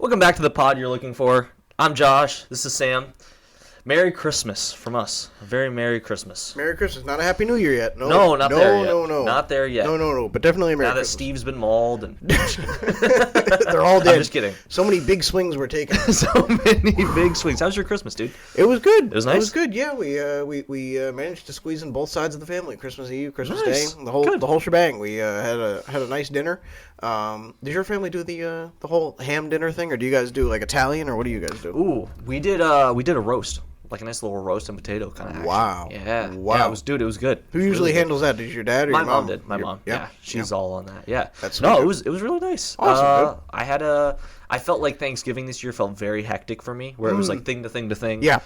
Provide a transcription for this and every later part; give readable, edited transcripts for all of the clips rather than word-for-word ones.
Welcome back to the pod you're looking for. I'm Josh. This is Sam. Merry Christmas from us. A very Merry Christmas. Merry Christmas. Not a Happy New Year yet. No, not there yet. No. Not there yet. No. But definitely a Merry Now that Christmas. Steve's been mauled and They're all dead. I'm just kidding. So many big swings were taken. So many big swings. How's your Christmas, dude? It was good. It was nice? It was good. Yeah, we managed to squeeze in both sides of the family. Christmas Eve, Christmas Nice. Day, the whole shebang. We had a nice dinner. Did your family do the whole ham dinner thing, or do you guys do like Italian, or what do you guys do? Ooh, we did a roast. Like a nice little roast and potato kind of action. Wow. Yeah. Wow. Yeah, it was good. Who usually handles that? Did your dad or My your mom did. My mom. Yeah. She's all on that. Yeah. That's no, sweet. it was really nice. Awesome, dude. I felt like Thanksgiving this year felt very hectic for me, where it was like thing to thing to thing. Yeah.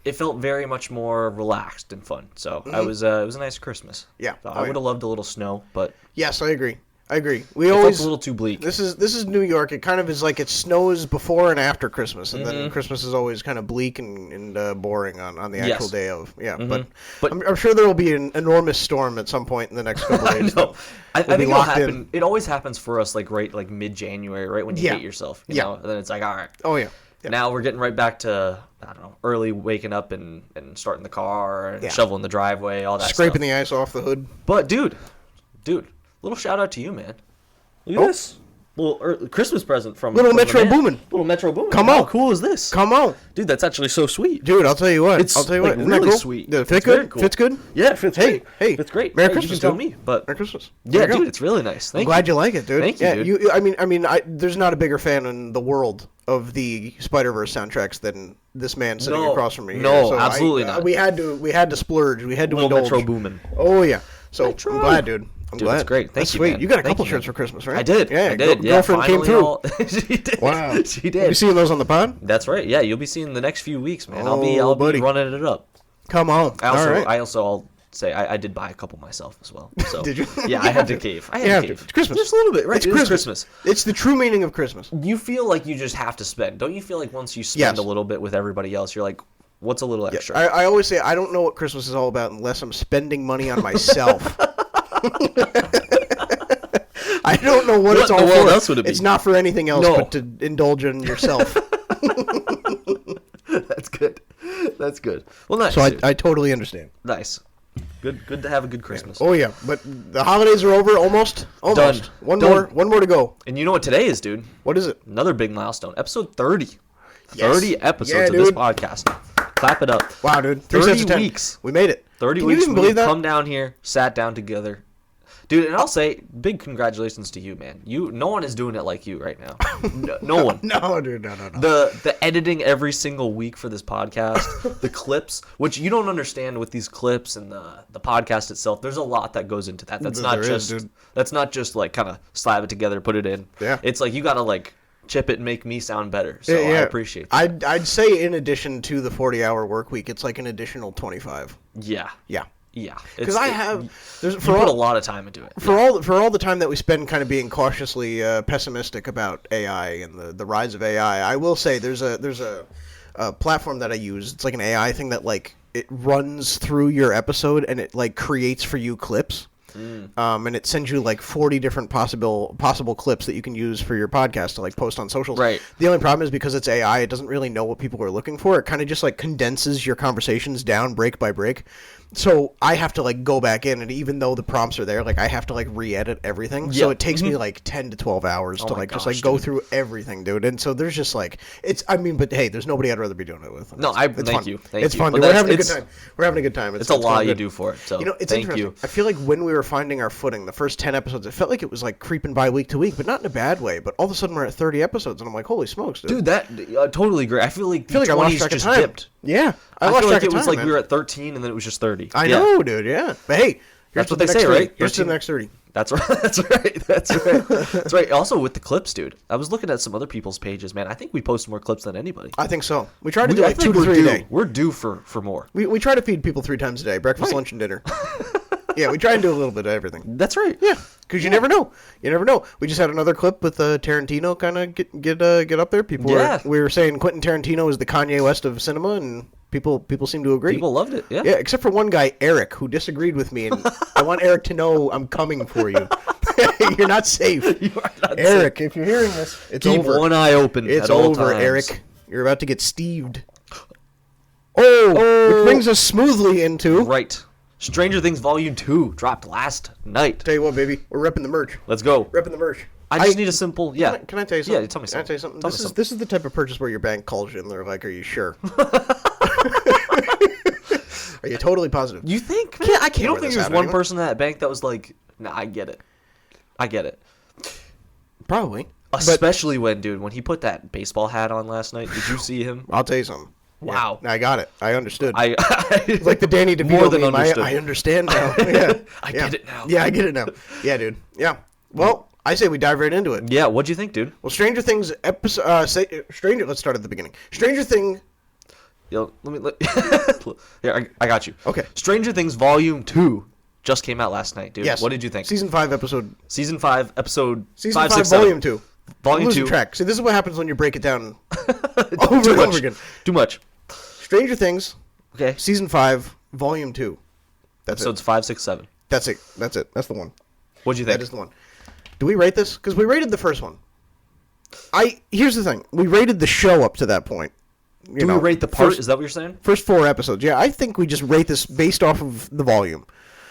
It felt very much more relaxed and fun. So it was a nice Christmas. Yeah. So I would have loved a little snow, but Yes, I agree. We it felt always a little too bleak. This is New York. It kind of is like it snows before and after Christmas, and then Christmas is always kind of bleak and boring on the actual day of. Yeah, but I'm sure there will be an enormous storm at some point in the next couple of days. No, I think it'll locked happen. in. It always happens for us like mid-January, right when you hate yourself. You know? And then it's like, all right. Oh yeah. Now we're getting right back to, I don't know, early waking up and starting the car and shoveling the driveway, all that Scraping stuff. the ice off the hood. But dude, little shout out to you, man. Look at this. Little Christmas present from Little the Metro man. Boomin'. Little Metro Boomin. Come How on. cool is this? Come on, Dude, that's actually so sweet. dude. I'll tell you what. It's, Isn't like, that really cool? sweet. Does it fit It's very good? cool. Fits good. Yeah, it fits great. Hey, It's great. Merry Yeah, Christmas, you can tell dude. me, but Merry Christmas. yeah, There you dude, go. it's really nice. I'm Thank glad you like it, dude. Thank you, yeah, dude. I mean, there's not a bigger fan in the world of the Spider-Verse soundtracks than this man sitting No. across from me. No, So absolutely not. We had to splurge. We had to Little indulge. Metro Boomin. Oh yeah. So Metro. I'm glad, dude. I'm Dude, glad. that's great. Thank That's you, sweet. man. You got a Thank couple you, shirts man. for Christmas, right? I did. Yeah, I did. Yeah, girlfriend came finally through. she did. Wow. She You did. seeing those on the pod? That's right. Yeah, you'll be seeing the next few weeks, man. I'll Oh, be buddy. running it up. Come on. All right. All right. I did buy a couple myself as well. So Did you? Yeah, I had to cave. You have to. It's Christmas. Just a little bit, right? It's It is Christmas. It's the true meaning of Christmas. You feel like you just have to spend. Don't you feel like once you spend Yes. a little bit with everybody else, you're like, what's a little extra? I always say I don't know what Christmas is all about unless I'm spending money on myself. I don't know what it's in all the world for. else would it be? It's not for anything else No. but to indulge in yourself. That's good. That's good. Well, nice. So dude. I totally understand. Nice. Good to have a good Christmas. Oh yeah, but the holidays are over almost. Almost. Done. One Done. more to go. And you know what today is, dude? What is it? Another big milestone. Episode 30. Yes. 30 episodes Yeah, of this dude. podcast. Clap it up. Wow, dude. 30 sets of 10. weeks. We made it. 30 Can weeks. you even we've believe that? come down here, sat down together. Dude, and I'll say, big congratulations to you, man. No one is doing it like you right now. No one. No, dude, no. The editing every single week for this podcast, the clips, which you don't understand with these clips and the podcast itself. There's a lot that goes into that. That's not just like kind of slap it together, put it in. Yeah. It's like you gotta like chip it and make me sound better. So I appreciate that. I'd say in addition to the 40-hour work week, it's like an additional 25. Yeah. Yeah. Yeah. Because You put a lot of time into it. For all the time that we spend kind of being cautiously pessimistic about AI and the rise of AI, I will say there's a platform that I use. It's like an AI thing that like it runs through your episode and it like creates for you clips. And it sends you like 40 different possible clips that you can use for your podcast to like post on socials. Right. The only problem is because it's AI, it doesn't really know what people are looking for. It kind of just like condenses your conversations down break by break. So I have to like go back in, and even though the prompts are there, like I have to like re-edit everything. So it takes me like 10 to 12 hours to like just like go through everything, dude. And so there's just like but hey, there's nobody I'd rather be doing it with. No, It's thank fun. you. Thank it's you. fun. But Dude. We're having a good it's- time. We're having a good time. It's a lot going you good. do for it. So It's thank interesting. you. I feel like when we were finding our footing, the first 10 episodes, it felt like it was like creeping by week to week, but not in a bad way. But all of a sudden we're at 30 episodes, and I'm like, holy smokes, dude. Dude, that totally agree. I feel like I lost 20s track of just time. dipped. Yeah. I lost feel like track it was of time, like man. we were at 13 and then it was just 30. I know, dude, yeah. But hey, That's what the they next say, 30. right? Here's to the next 30. That's right. That's right. That's right. That's right. Also with the clips, dude. I was looking at some other people's pages, man. I think we post more clips than anybody. I think so. We try to do I like think 2 to 3 a day. We're due for more. We try to feed people 3 times a day, breakfast, lunch, and dinner. Yeah, we try and do a little bit of everything. That's right. Yeah, because you never know. You never know. We just had another clip with Tarantino kind of get up there. We were saying Quentin Tarantino is the Kanye West of cinema, and people seem to agree. People loved it. Yeah. Yeah, except for one guy, Eric, who disagreed with me, and I want Eric to know I'm coming for you. You're not safe. You are not Eric, safe. if you're hearing this, it's Keep over. one eye open. It's at all over, times. Eric. You're about to get Steved. Oh, which brings us smoothly into... Right. Stranger Things Volume 2 dropped last night. Tell you what, baby, we're repping the merch. Let's go. Repping the merch. I just need a simple, yeah. Can I tell you something? Yeah, tell me something. Can I tell you something? Tell me something. This is the type of purchase where your bank calls you and they're like, "Are you sure? Are you totally positive?" You think? Man, I can't You don't wear think this there's out one anymore. person at that bank that was like, "Nah, I get it. I get it." Probably. Especially when he put that baseball hat on last night. Did you see him? I'll tell you something. Wow. Yeah, I got it. I understood. It's like the Danny DeVito more than meme. understood. I understand now. Yeah. I get it now. Yeah, I get it now. Yeah, dude. Yeah. Well, I say we dive right into it. Yeah, what'd you think, dude? Well, Stranger Things episode. Let's start at the beginning. Stranger Thing. Yo, Here, I got you. Okay. Stranger Things Volume 2 just came out last night, dude. Yes. What did you think? Season 5 episode. Season 5, episode Season 5, 5, 6, 7. Volume 2. Volume Losing 2. track. See, this is what happens when you break it down Too over and much. over again. Too much. Stranger Things, Okay. Season 5, Volume 2. That's Episodes it. 5, 6, 7. That's it. That's it. That's the one. What'd you think? That is the one. Do we rate this? Because we rated the first one. Here's the thing. We rated the show up to that point. Do we rate the part? Is that what you're saying? First 4 episodes. Yeah, I think we just rate this based off of the volume.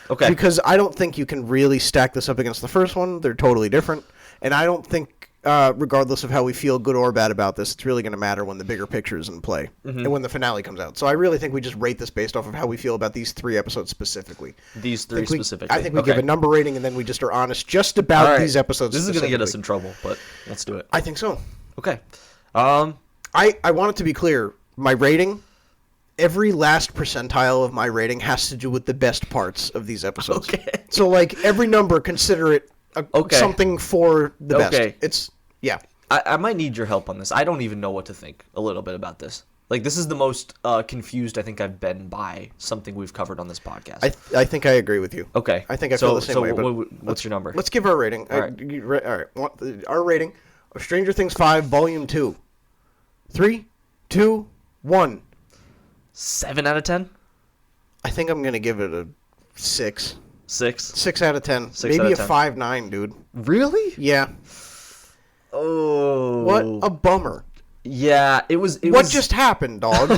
Okay. Because I don't think you can really stack this up against the first one. They're totally different. And I don't think, regardless of how we feel good or bad about this, it's really going to matter when the bigger picture is in play and when the finale comes out. So I really think we just rate this based off of how we feel about these 3 episodes specifically. These 3 specifically. I think we give a number rating and then we just are honest just about All right. these episodes. This is going to get us in trouble, but let's do it. I think so. Okay. I want it to be clear. My rating, every last percentile of my rating has to do with the best parts of these episodes. Okay. So, like, every number, consider it something for the best. Okay. It's, yeah. I might need your help on this. I don't even know what to think a little bit about this. Like, this is the most confused I think I've been by something we've covered on this podcast. I think I agree with you. Okay. I think I feel the same way. But what's your number? Let's give our rating. All right. All right. Our rating of Stranger Things 5, Volume 2. 3, 2, 1. 7 out of 10? I think I'm going to give it a 6. 6? 6 out of 10. 6 Maybe out of a 10. 5.9, dude. Really? Yeah. Oh. What a bummer. Yeah, it was... What just happened, dog?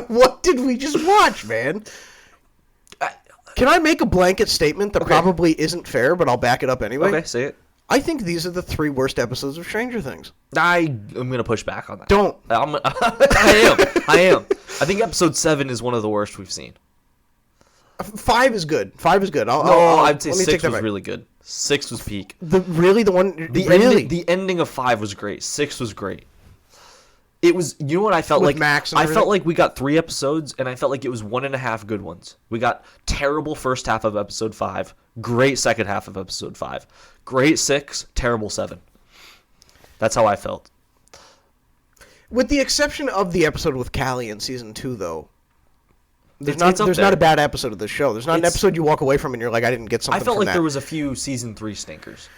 What did we just watch, man? Can I make a blanket statement that probably isn't fair, but I'll back it up anyway? Okay, say it. I think these are the 3 worst episodes of Stranger Things. I'm going to push back on that. Don't. I am. I think episode 7 is one of the worst we've seen. 5 is good. 5 is good. I'd say let me 6 take that was back. really good. 6 was peak. The ending of 5 was great. 6 was great. It was, you know what I felt With like? Max and I everything? felt like we got 3 episodes, and I felt like it was 1.5 good ones. We got terrible first half of episode 5, great second half of episode 5, great 6, terrible 7. That's how I felt. With the exception of the episode with Callie in season 2, though, there's It's up not there. a bad episode of the show. There's not an episode you walk away from and you're like, I didn't get something I felt from like that. there was a few season 3 stinkers.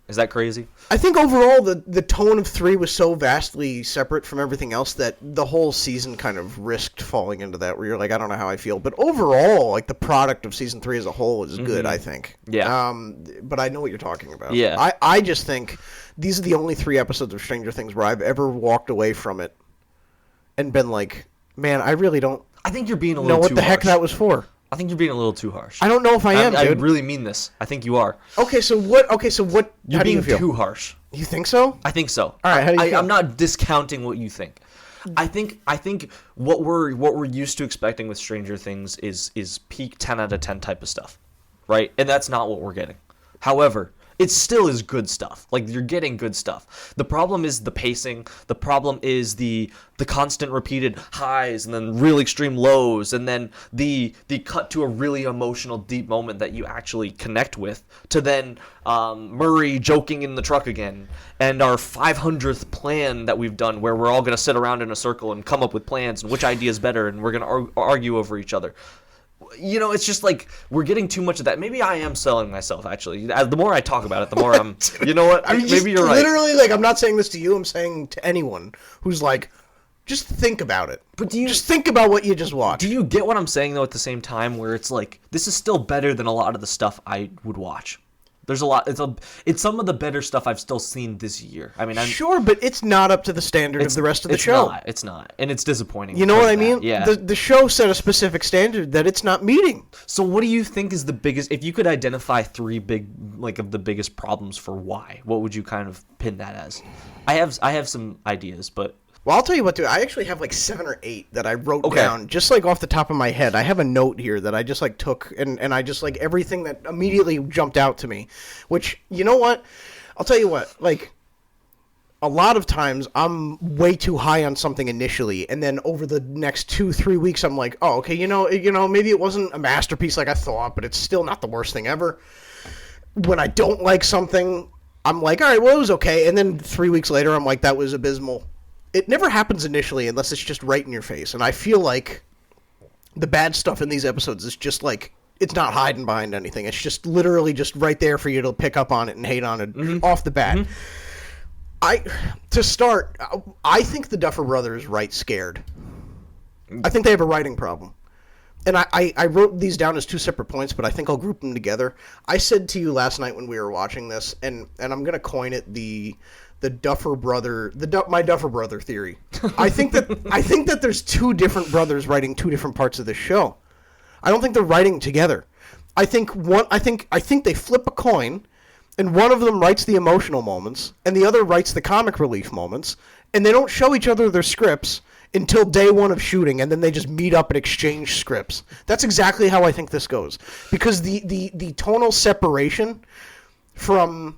Is that crazy? I think overall the tone of 3 was so vastly separate from everything else that the whole season kind of risked falling into that where you're like, I don't know how I feel. But overall, like the product of season 3 as a whole is good, I think. Yeah. But I know what you're talking about. Yeah. I just think these are the only 3 episodes of Stranger Things where I've ever walked away from it and been like, man, I really don't I think you're being a know little what too the heck harsh. that was for. I think you're being a little too harsh. I don't know if I am, I dude. really mean this. I think you are. Okay, so what? You're how do being you feel? too harsh. You think so? I think so. All right, how do you feel? I'm not discounting what you think. I think what we're used to expecting with Stranger Things is peak 10 out of 10 type of stuff, right? And that's not what we're getting. However, it still is good stuff. Like, you're getting good stuff. The problem is the pacing. The problem is the constant repeated highs and then real extreme lows, and then the cut to a really emotional, deep moment that you actually connect with, to then Murray joking in the truck again, and our 500th plan that we've done where we're all going to sit around in a circle and come up with plans and which idea is better, and we're going to argue over each other. You know, it's just like we're getting too much of that. Maybe I am selling myself, actually. The more I talk about it, the more I'm... You know what? Maybe you're right. Literally, like, I'm not saying this to you. I'm saying to anyone who's like, Just think about it. But just think about what you just watched. Do you get what I'm saying, though, at the same time, where it's like, this is still better than a lot of the stuff I would watch? There's a lot. It's some of the better stuff I've still seen this year. I mean, sure, but it's not up to the standard of the rest of the show. It's not, and it's disappointing. You know what I mean? Yeah. The show set a specific standard that it's not meeting. So, what do you think is the biggest? If you could identify three of the biggest problems for why, what would you kind of pin that as? I have some ideas, but. Well, I'll tell you what, dude. I actually have like 7 or 8 that I wrote down just like off the top of my head. I have a note here that I just like took and I just like everything that immediately jumped out to me. Which, you know what? I'll tell you what. Like, a lot of times I'm way too high on something initially, and then over the next 2-3 weeks I'm like, oh, okay, you know, maybe it wasn't a masterpiece like I thought, but it's still not the worst thing ever. When I don't like something, I'm like, all right, well, it was okay, and then 3 weeks later I'm like, that was abysmal. It never happens initially unless it's just right in your face. And I feel like the bad stuff in these episodes is just like, it's not hiding behind anything. It's just literally just right there for you to pick up on it and hate on it off the bat. To start, I think the Duffer Brothers write scared. I think they have a writing problem. And I wrote these down as 2 separate points, but I think I'll group them together. I said to you last night when we were watching this, and I'm going to coin it the Duffer Brother, my Duffer Brother theory. I think that there's 2 different brothers writing 2 different parts of this show. I don't think they're writing together. I think they flip a coin, and one of them writes the emotional moments, and the other writes the comic relief moments, and they don't show each other their scripts until day 1 of shooting, and then they just meet up and exchange scripts. That's exactly how I think this goes, because the tonal separation from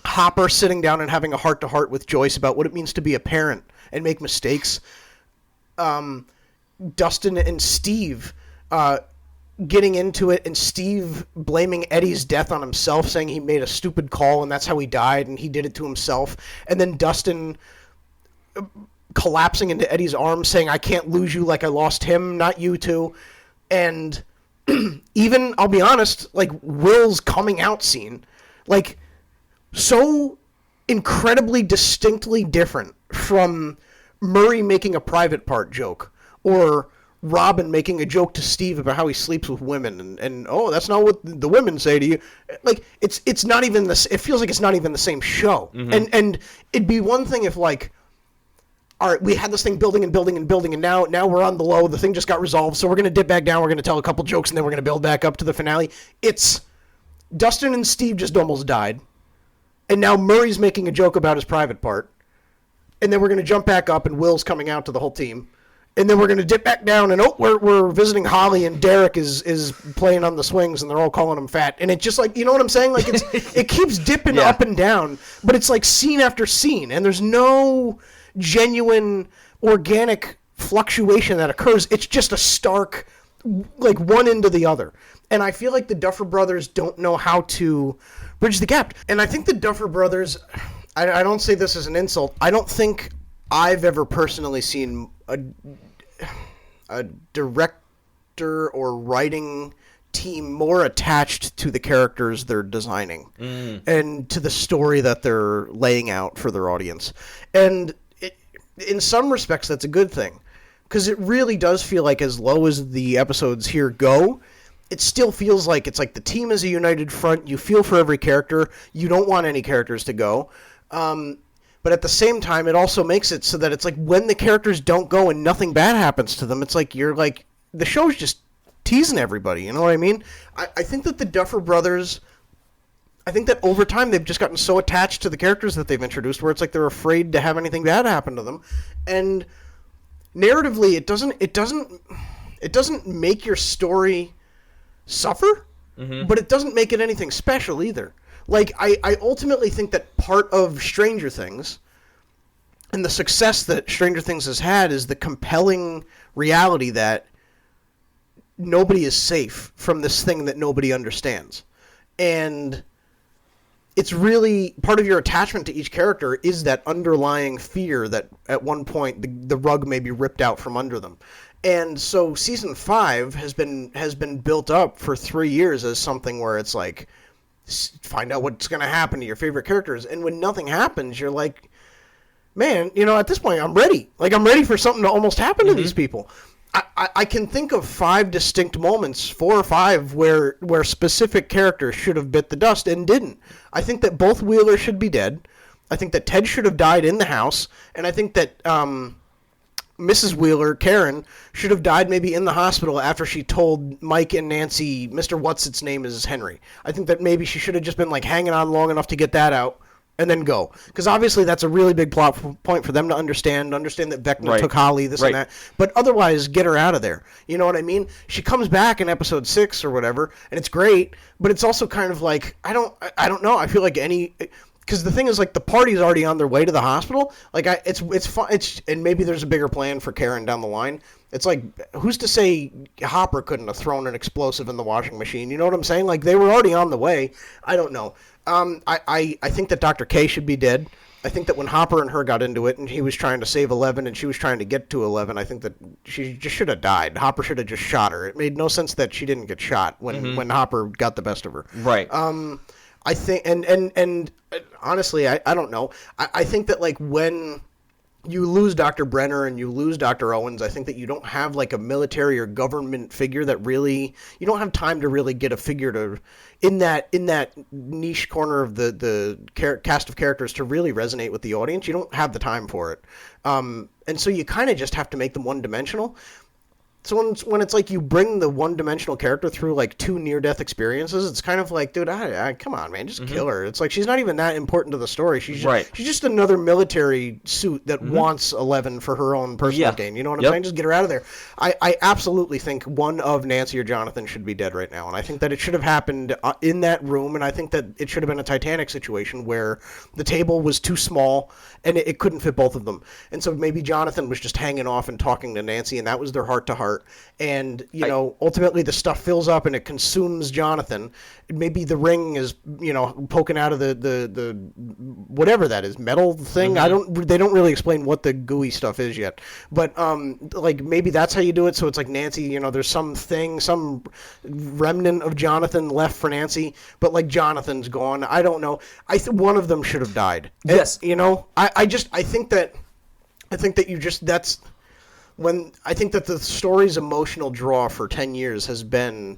Hopper sitting down and having a heart-to-heart with Joyce about what it means to be a parent and make mistakes. Dustin and Steve getting into it, and Steve blaming Eddie's death on himself, saying he made a stupid call and that's how he died and he did it to himself. And then Dustin collapsing into Eddie's arms saying, I can't lose you like I lost him, not you two. And even, I'll be honest, like Will's coming out scene, like, so incredibly distinctly different from Murray making a private part joke or Robin making a joke to Steve about how he sleeps with women and oh, that's not what the women say to you. Like, it's not even this. It feels like it's not even the same show. Mm-hmm. And it'd be one thing if, like, all right, we had this thing building and building and building, and now we're on the low. The thing just got resolved, so we're going to dip back down. We're going to tell a couple jokes, and then we're going to build back up to the finale. It's Dustin and Steve just almost died. And now Murray's making a joke about his private part. And then we're going to jump back up, and Will's coming out to the whole team. And then we're going to dip back down, and we're visiting Holly, and Derek is playing on the swings, and they're all calling him fat. And it's just like, you know what I'm saying? Like, it keeps dipping up and down, but it's like scene after scene, and there's no genuine, organic fluctuation that occurs. It's just a stark, like, one into the other. And I feel like the Duffer Brothers don't know how to bridge the gap. And I think the Duffer Brothers, I don't say this as an insult, I don't think I've ever personally seen a director or writing team more attached to the characters they're designing and to the story that they're laying out for their audience. And in some respects, that's a good thing, because it really does feel like, as low as the episodes here go, it still feels like it's like the team is a united front. You feel for every character. You don't want any characters to go. But at the same time, it also makes it so that it's like when the characters don't go and nothing bad happens to them, it's like you're like, the show's just teasing everybody. You know what I mean? I think that the Duffer Brothers, I think that over time they've just gotten so attached to the characters that they've introduced where it's like they're afraid to have anything bad happen to them. And narratively, it doesn't make your story suffer, but it doesn't make it anything special either. Like, I ultimately think that part of Stranger Things and the success that Stranger Things has had is the compelling reality that nobody is safe from this thing that nobody understands. And it's really part of your attachment to each character is that underlying fear that at one point the rug may be ripped out from under them. And so season 5 has been built up for 3 years as something where it's like, find out what's going to happen to your favorite characters. And when nothing happens, you're like, man, at this point, I'm ready. Like, I'm ready for something to almost happen to these people. I can think of 5 distinct moments, 4 or 5, where specific characters should have bit the dust and didn't. I think that both Wheeler should be dead. I think that Ted should have died in the house. And I think that Mrs. Wheeler, Karen, should have died maybe in the hospital after she told Mike and Nancy Mr. What's-its-name is Henry. I think that maybe she should have just been, like, hanging on long enough to get that out. And then go. Because obviously that's a really big plot point for them to understand that Vecna took Holly, this and that. But otherwise, get her out of there. You know what I mean? She comes back in episode 6 or whatever, and it's great, but it's also kind of like, I don't know. I feel like because the thing is, like, the party's already on their way to the hospital. Like, it's fun. And maybe there's a bigger plan for Karen down the line. It's like, who's to say Hopper couldn't have thrown an explosive in the washing machine? You know what I'm saying? Like, they were already on the way. I don't know. I think that Dr. K should be dead. I think that when Hopper and her got into it and he was trying to save 11 and she was trying to get to 11, I think that she just should have died. Hopper should have just shot her. It made no sense that she didn't get shot when Hopper got the best of her. Right. I think, and honestly, I don't know. I think that, like, when you lose Dr. Brenner and you lose Dr. Owens, I think that you don't have, like, a military or government figure that really, you don't have time to really get a figure to, in that niche corner of the cast of characters to really resonate with the audience. You don't have the time for it. And so you kind of just have to make them one-dimensional. So when it's like you bring the one-dimensional character through, like, 2 near-death experiences, it's kind of like, dude, come on, man, just kill her. It's like she's not even that important to the story. She's just another military suit that wants 11 for her own personal gain. You know what I'm saying? Just get her out of there. I absolutely think one of Nancy or Jonathan should be dead right now, and I think that it should have happened in that room, and I think that it should have been a Titanic situation where the table was too small and it couldn't fit both of them. And so maybe Jonathan was just hanging off and talking to Nancy, and that was their heart-to-heart. And, ultimately the stuff fills up and it consumes Jonathan. Maybe the ring is, poking out of the whatever that is, metal thing. They don't really explain what the gooey stuff is yet. But, like, maybe that's how you do it. So it's like Nancy, there's some remnant of Jonathan left for Nancy, but, like, Jonathan's gone. I don't know. One of them should have died. Yes. I think that you just, that's... I think that the story's emotional draw for 10 years has been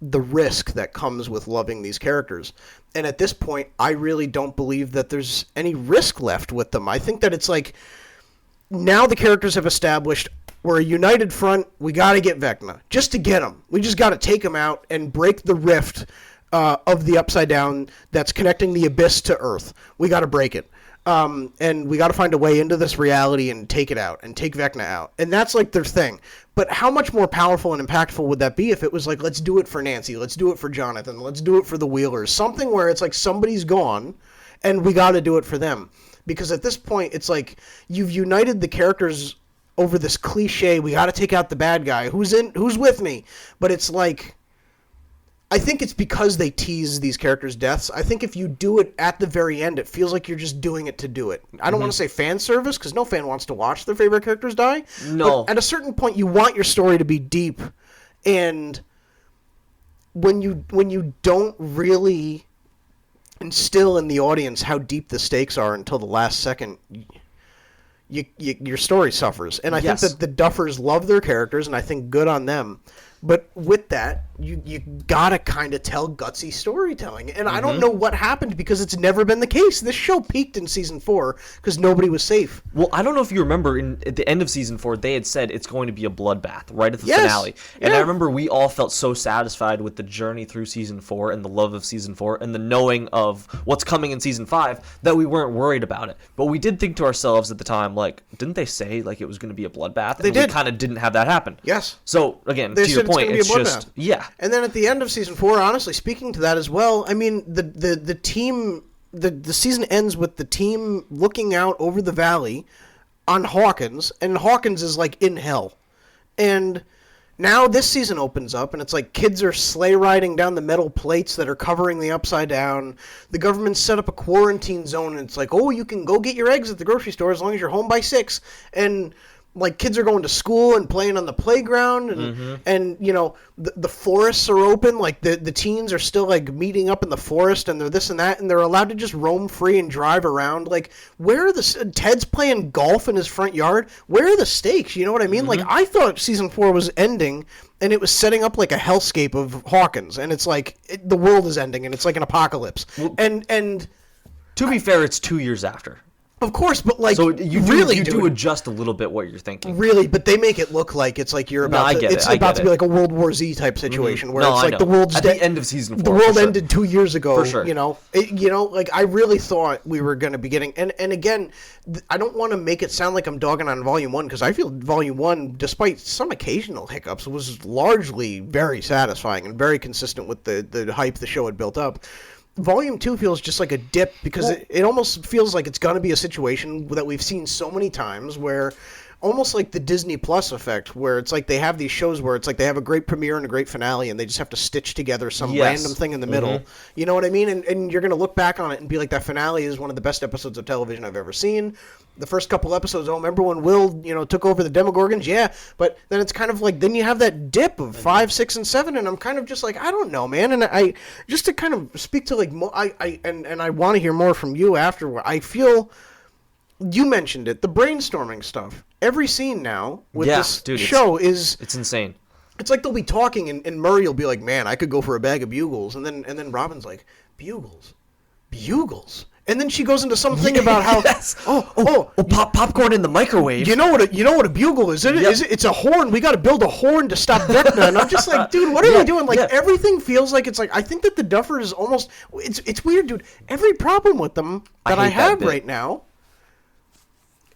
the risk that comes with loving these characters. And at this point, I really don't believe that there's any risk left with them. I think that it's like, now the characters have established, we're a united front, we got to get Vecna. Just to get him. We just got to take him out and break the rift of the Upside Down that's connecting the Abyss to Earth. We got to break it. And we got to find a way into this reality and take it out and take Vecna out. And that's, like, their thing. But how much more powerful and impactful would that be if it was like, let's do it for Nancy, let's do it for Jonathan, let's do it for the Wheelers. Something where it's like somebody's gone and we got to do it for them. Because at this point, it's like you've united the characters over this cliche, we got to take out the bad guy. Who's with me? But it's like, I think it's because they tease these characters' deaths. I think if you do it at the very end, it feels like you're just doing it to do it. I don't want to say fan service, because no fan wants to watch their favorite characters die. No. But at a certain point, you want your story to be deep. And when you don't really instill in the audience how deep the stakes are until the last second, your story suffers. And I think that the Duffers love their characters, and I think good on them. But with that, you gotta kind of tell gutsy storytelling. And I don't know what happened, because it's never been the case. This show peaked in season 4 because nobody was safe. Well, I don't know if you remember, at the end of season 4, they had said it's going to be a bloodbath right at the finale. And I remember we all felt so satisfied with the journey through season 4 and the love of season 4 and the knowing of what's coming in season 5 that we weren't worried about it. But we did think to ourselves at the time, like, didn't they say, like, it was going to be a bloodbath? They did. We kind of didn't have that happen. Yes. So, again, to your point, it's just... Yeah. And then at the end of season 4, honestly, speaking to that as well, I mean, the team, the season ends with the team looking out over the valley on Hawkins, and Hawkins is, like, in hell. And now this season opens up, and it's like kids are sleigh riding down the metal plates that are covering the Upside Down. The government set up a quarantine zone, and it's like, oh, you can go get your eggs at the grocery store as long as you're home by 6. And like kids are going to school and playing on the playground, and you know the forests are open, like the teens are still like meeting up in the forest, and they're this and that, and they're allowed to just roam free and drive around. Like, where are Ted's playing golf in his front yard? Where are the stakes? You know what I mean? Like, I thought season 4 was ending, and it was setting up like a hellscape of Hawkins, and it's like the world is ending, and it's like an apocalypse. Well, and to be fair, it's 2 years after. Of course, but like, so you do adjust a little bit what you're thinking. Really, but they make it look like it's like you're about to be like a World War Z type situation where it's like the world's at the end of season 4. The world ended 2 years ago. For sure. You know, like I really thought we were going to be getting, and again, I don't want to make it sound like I'm dogging on Volume 1 because I feel Volume 1, despite some occasional hiccups, was largely very satisfying and very consistent with the hype the show had built up. Volume 2 feels just like a dip because it almost feels like it's going to be a situation that we've seen so many times where almost like the Disney Plus effect where it's like they have these shows where it's like they have a great premiere and a great finale and they just have to stitch together some random thing in the middle. You know what I mean? And you're going to look back on it and be like, that finale is one of the best episodes of television I've ever seen. The first couple episodes, remember when Will, took over the Demogorgons? Yeah, but then it's kind of like, then you have that dip of 5, 6, and 7, and I'm kind of just like, I don't know, man. And I, just to kind of speak to like, more, I want to hear more from you afterward. I feel, you mentioned it, the brainstorming stuff. Every scene now with this show it's insane. It's like they'll be talking, and Murray will be like, man, I could go for a bag of bugles, and then Robin's like, bugles? And then she goes into something about how popcorn in the microwave. You know what a bugle is? It's a horn. We got to build a horn to stop Vecna. And I'm just like, dude, what are we doing? Like everything feels like it's like I think that the Duffers is almost it's weird, dude. Every problem with them that I have right now.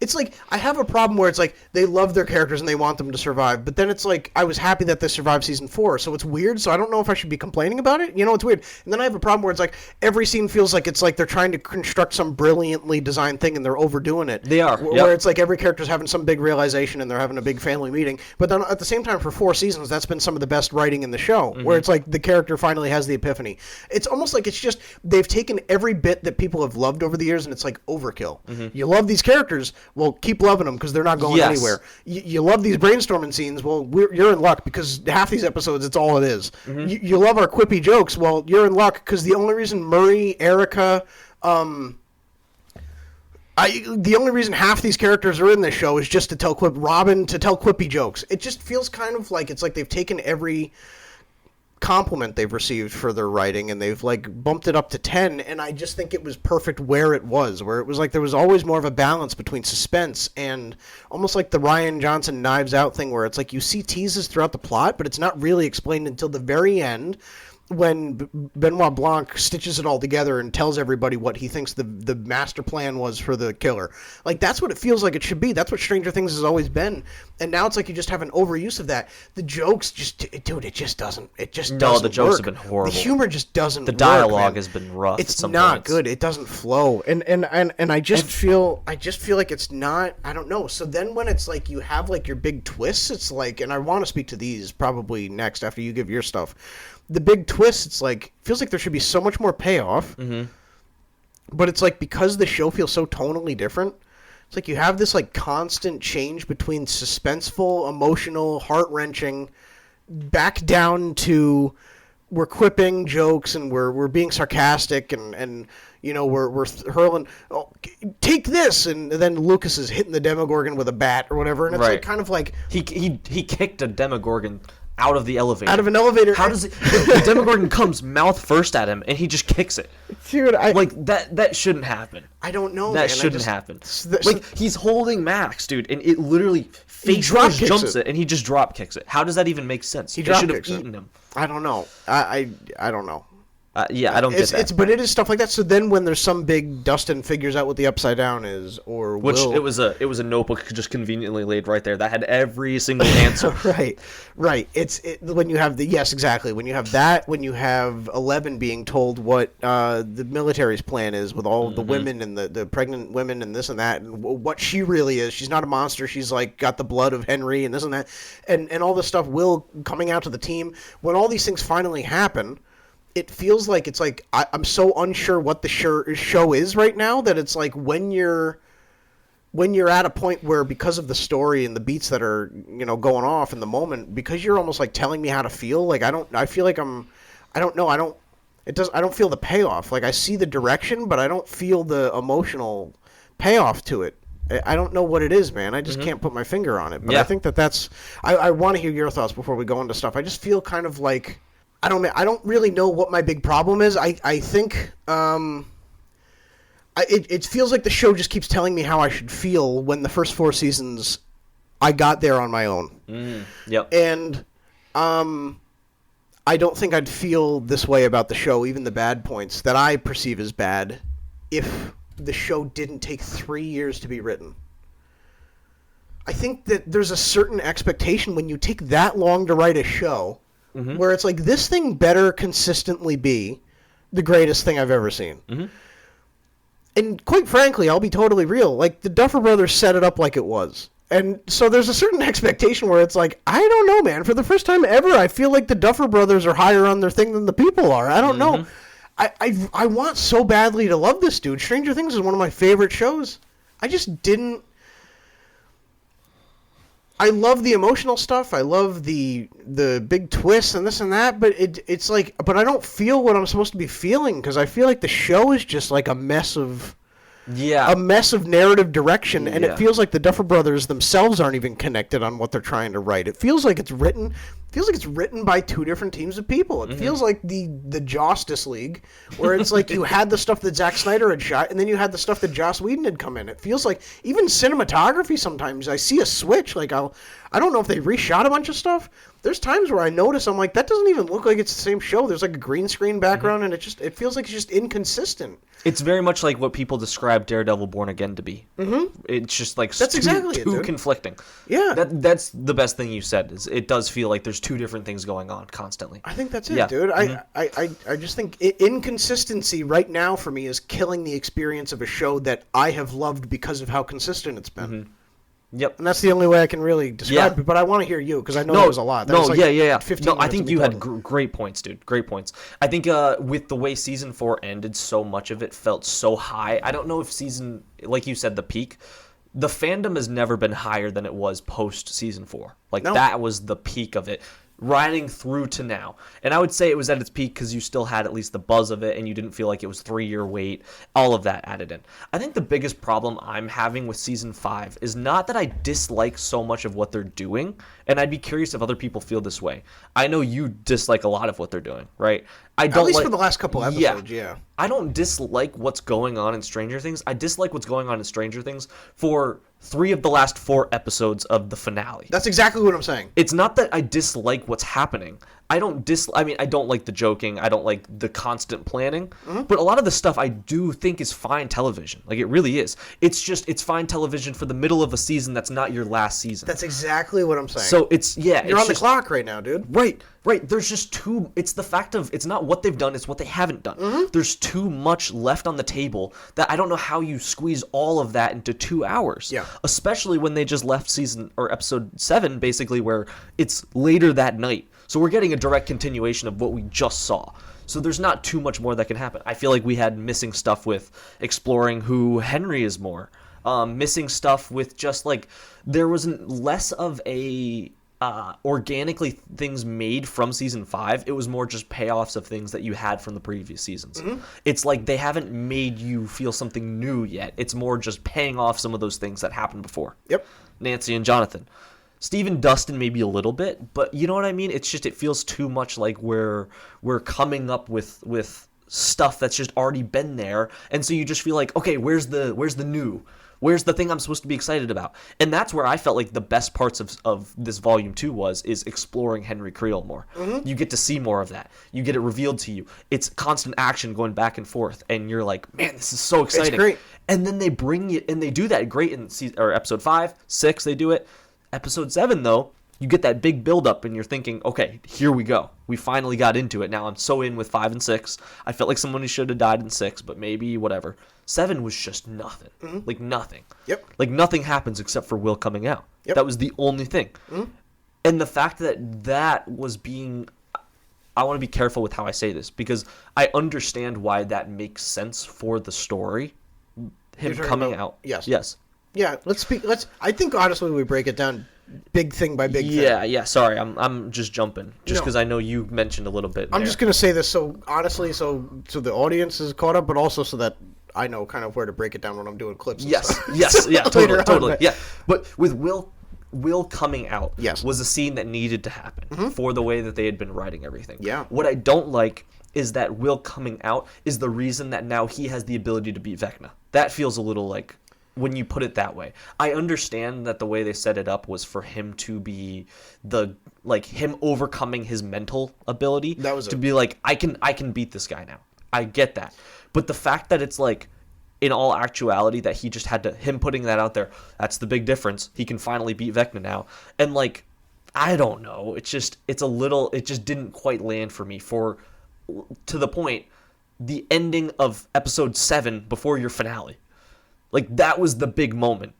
It's like, I have a problem where it's like, they love their characters and they want them to survive, but then it's like, I was happy that they survived season 4, so it's weird, so I don't know if I should be complaining about it, it's weird. And then I have a problem where it's like, every scene feels like it's like they're trying to construct some brilliantly designed thing and they're overdoing it. They are. Where it's like every character's having some big realization and they're having a big family meeting, but then at the same time, for 4 seasons, that's been some of the best writing in the show, where it's like, the character finally has the epiphany. It's almost like it's just, they've taken every bit that people have loved over the years and it's like overkill. You love these characters, well, keep loving them because they're not going anywhere. You love these brainstorming scenes, well, you're in luck because half these episodes, it's all it is. You love our quippy jokes, well, you're in luck because the only reason Murray, Erica, the only reason half these characters are in this show is just to tell Robin to tell quippy jokes. It just feels kind of like it's like they've taken every compliment they've received for their writing and they've like bumped it up to 10, and I just think it was perfect where it was like there was always more of a balance between suspense and almost like the Rian Johnson Knives Out thing where it's like you see teases throughout the plot but it's not really explained until the very end when Benoit Blanc stitches it all together and tells everybody what he thinks the master plan was for the killer. Like, that's what it feels like it should be. That's what Stranger Things has always been. And now it's like you just have an overuse of that. The jokes it just doesn't No, the jokes work. Have been horrible. The humor just doesn't The dialogue has been rough. It's not good. It doesn't flow. And I just feel like it's not, I don't know. So then when it's like you have like your big twists, it's like, and I want to speak to these probably next after you give your stuff. The big twist, it's like, feels like there should be so much more payoff. But it's like, because the show feels so tonally different, it's like you have this like constant change between suspenseful, emotional, heart-wrenching, back down to we're quipping jokes and we're being sarcastic and we're hurling, take this, and then Lucas is hitting the Demogorgon with a bat or whatever, and it's like kind of like he kicked a Demogorgon out of the elevator. Out of an elevator. How does it? The Demogorgon comes mouth first at him, and he just kicks it. Dude, that shouldn't happen. I don't know. That shouldn't happen. He's holding Max, dude, and it literally face first jumps it, and he just drop kicks it. How does that even make sense? He should have eaten him. I don't know. I don't know. I don't get that. But it is stuff like that. So then, when there's some big Dustin figures out what the Upside Down is, or it was a notebook just conveniently laid right there that had every single answer. right. It's when you have exactly. When you have that, when you have 11 being told what the military's plan is with all of the women and the pregnant women and this and that, and what she really is. She's not a monster. She's like got the blood of Henry and this and that, and all this stuff. Will coming out to the team. When all these things finally happen, it feels like it's like I'm so unsure what the show is right now that it's like when you're when you're at a point where, because of the story and the beats that are, going off in the moment, because you're almost like telling me how to feel, like I feel like I don't know, I don't feel the payoff. Like, I see the direction, but I don't feel the emotional payoff to it. I don't know what it is, man. I just can't put my finger on it. But I think that's I want to hear your thoughts before we go into stuff. I just feel kind of like I don't really know what my big problem is. I think it feels like the show just keeps telling me how I should feel, when the first 4 seasons I got there on my own. Yep. And I don't think I'd feel this way about the show, even the bad points that I perceive as bad, if the show didn't take 3 years to be written. I think that there's a certain expectation when you take that long to write a show, where it's like, this thing better consistently be the greatest thing I've ever seen. And quite frankly, I'll be totally real, like, the Duffer Brothers set it up like it was. And so there's a certain expectation where it's like, I don't know, man. For the first time ever, I feel like the Duffer Brothers are higher on their thing than the people are. I don't know. I want so badly to love this dude. Stranger Things is one of my favorite shows. I just didn't. I love the emotional stuff. I love the big twists and this and that. But it's like, but I don't feel what I'm supposed to be feeling, because I feel like the show is just like a mess of. Yeah, a mess of narrative direction, and it feels like the Duffer Brothers themselves aren't even connected on what they're trying to write. It feels like it's written by 2 different teams of people. It feels like the Justice League, where it's like you had the stuff that Zack Snyder had shot, and then you had the stuff that Joss Whedon had come in. It feels like even cinematography sometimes I see a switch. Like, I don't know if they reshot a bunch of stuff. There's times where I notice, I'm like, that doesn't even look like it's the same show. There's like a green screen background, and it feels like it's just inconsistent. It's very much like what people describe Daredevil Born Again to be. It's just like that's too conflicting. Yeah. That's the best thing you said. Is it does feel like there's 2 different things going on constantly. I think that's it, dude. I just think inconsistency right now for me is killing the experience of a show that I have loved because of how consistent it's been. Yep. And that's the only way I can really describe it, but I want to hear you, because I know there was a lot. That was like 15 No, I think you had great points, dude. Great points. I think with the way Season 4 ended, so much of it felt so high. I don't know if like you said, the peak, the fandom has never been higher than it was post-Season 4. Like, that was the peak of it, riding through to now. And I would say it was at its peak because you still had at least the buzz of it, and you didn't feel like it was 3-year wait, all of that added in. I think the biggest problem I'm having with Season 5 is not that I dislike so much of what they're doing, and I'd be curious if other people feel this way. I know you dislike a lot of what they're doing, right? At least for the last couple episodes, yeah. I don't dislike what's going on in Stranger Things. I dislike what's going on in Stranger Things for 3 of the last 4 episodes of the finale. That's exactly what I'm saying. It's not that I dislike what's happening. I don't like the joking. I don't like the constant planning. But a lot of the stuff I do think is fine television. Like, it really is. It's fine television for the middle of a season that's not your last season. That's exactly what I'm saying. So you're on the clock right now, dude. Right. There's just it's the fact of, it's not what they've done, it's what they haven't done. There's too much left on the table that I don't know how you squeeze all of that into 2 hours. Yeah. Especially when they just left episode 7, basically, where it's later that night. So we're getting a direct continuation of what we just saw. So there's not too much more that can happen. I feel like we had missing stuff with exploring who Henry is more. Missing stuff with just, like, there wasn't less of a organically things made from Season 5. It was more just payoffs of things that you had from the previous seasons. It's like they haven't made you feel something new yet. It's more just paying off some of those things that happened before. Yep. Nancy and Jonathan. Steve and Dustin maybe a little bit, but you know what I mean? It's just, it feels too much like we're coming up with stuff that's just already been there, and so you just feel like, okay, where's the new? Where's the thing I'm supposed to be excited about? And that's where I felt like the best parts of this Volume 2 is exploring Henry Creel more. You get to see more of that. You get it revealed to you. It's constant action going back and forth, and you're like, man, this is so exciting. It's great. And then they bring you, and they do that great in Episode 5, 6, they do it. Episode 7, though, you get that big build-up, and you're thinking, okay, here we go. We finally got into it. Now I'm so in with 5 and 6. I felt like someone should have died in 6, but maybe whatever. 7 was just nothing. Like, nothing. Yep. Like, nothing happens except for Will coming out. Yep. That was the only thing. And the fact that was being... I want to be careful with how I say this, because I understand why that makes sense for the story. Him coming out. Yes. Yes. Yeah, I think honestly we break it down big thing by big thing. Yeah, sorry, I'm just jumping. Just because I know you mentioned a little bit. I'm just going to say this so honestly, so the audience is caught up, but also so that I know kind of where to break it down when I'm doing clips. Yes, yeah, totally. Yeah, but with Will coming out was a scene that needed to happen for the way that they had been writing everything. Yeah. What I don't like is that Will coming out is the reason that now he has the ability to beat Vecna. That feels a little like, when you put it that way. I understand that the way they set it up was for him to be him overcoming his mental ability. That was to be like, I can beat this guy now. I get that. But the fact that it's like, in all actuality, that he just had to, him putting that out there, that's the big difference. He can finally beat Vecna now. And like, I don't know. It just didn't quite land for me to the point, the ending of episode 7 before your finale. Like, that was the big moment.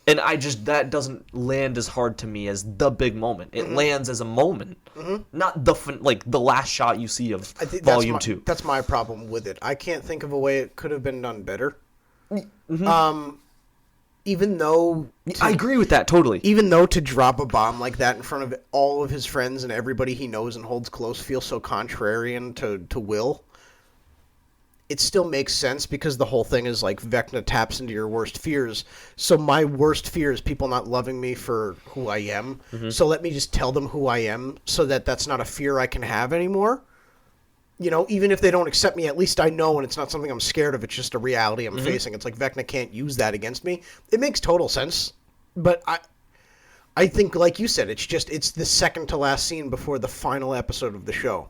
And that doesn't land as hard to me as the big moment. It lands as a moment, not the last shot you see of Volume 2. That's my problem with it. I can't think of a way it could have been done better. Even though... I agree with that, totally. Even though to drop a bomb like that in front of all of his friends and everybody he knows and holds close feels so contrarian to Will... It still makes sense because the whole thing is like Vecna taps into your worst fears. So my worst fear is people not loving me for who I am. So let me just tell them who I am so that that's not a fear I can have anymore. You know, even if they don't accept me, at least I know and it's not something I'm scared of. It's just a reality I'm facing. It's like Vecna can't use that against me. It makes total sense. But I think, like you said, it's the second to last scene before the final episode of the show.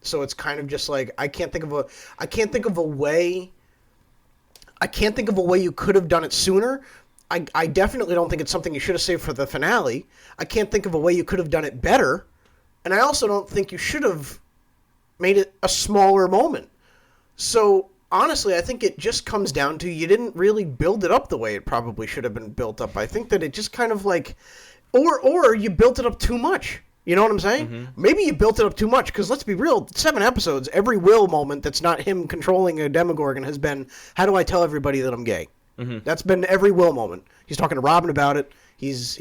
So it's kind of just like I can't think of a way you could have done it sooner. I definitely don't think it's something you should have saved for the finale. I can't think of a way you could have done it better. And I also don't think you should have made it a smaller moment. So honestly, I think it just comes down to you didn't really build it up the way it probably should have been built up. I think that it just kind of like or you built it up too much. You know what I'm saying? Maybe you built it up too much, because let's be real, 7 episodes, every Will moment that's not him controlling a Demogorgon has been, how do I tell everybody that I'm gay? That's been every Will moment. He's talking to Robin about it. He's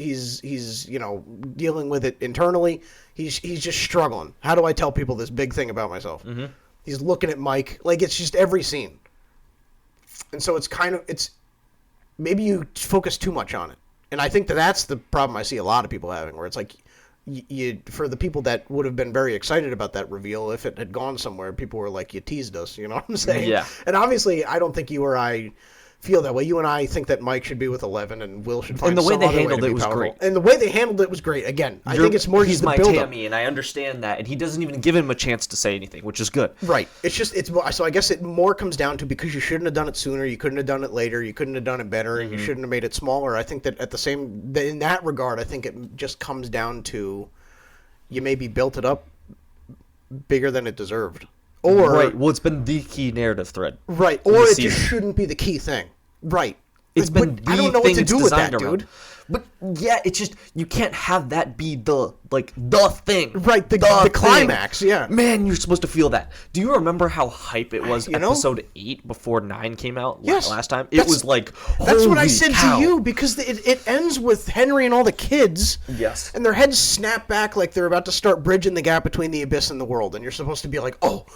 dealing with it internally. He's just struggling. How do I tell people this big thing about myself? He's looking at Mike. Like, it's just every scene. And so it's maybe you focus too much on it. And I think that's the problem I see a lot of people having, where it's like, for the people that would have been very excited about that reveal, if it had gone somewhere, people were like, you teased us, you know what I'm saying? Yeah. And obviously, I don't think you or I feel that way. You and I think that Mike should be with 11 and Will should find some other way to be powerful. And the way they handled it was great. And the way they handled it was great. Again, I think it's more just the build-up. He's my Tammy, and I understand that. And he doesn't even give him a chance to say anything, which is good. Right. So I guess it more comes down to, because you shouldn't have done it sooner, you couldn't have done it later, you couldn't have done it better, and you shouldn't have made it smaller. I think that in that regard, I think it just comes down to, you maybe built it up bigger than it deserved. Or, right. Well, it's been the key narrative thread. Right. Or it just shouldn't be the key thing. Right. It's been I don't know what to do with that, dude. But yeah, it's just, you can't have that be the thing. Right, the climax, yeah. Man, you're supposed to feel that. Do you remember how hype it was episode 8 before 9 came out last time? It was like, that's what I said cow. to you, because it ends with Henry and all the kids. Yes. And their heads snap back like they're about to start bridging the gap between the abyss and the world. And you're supposed to be like, oh,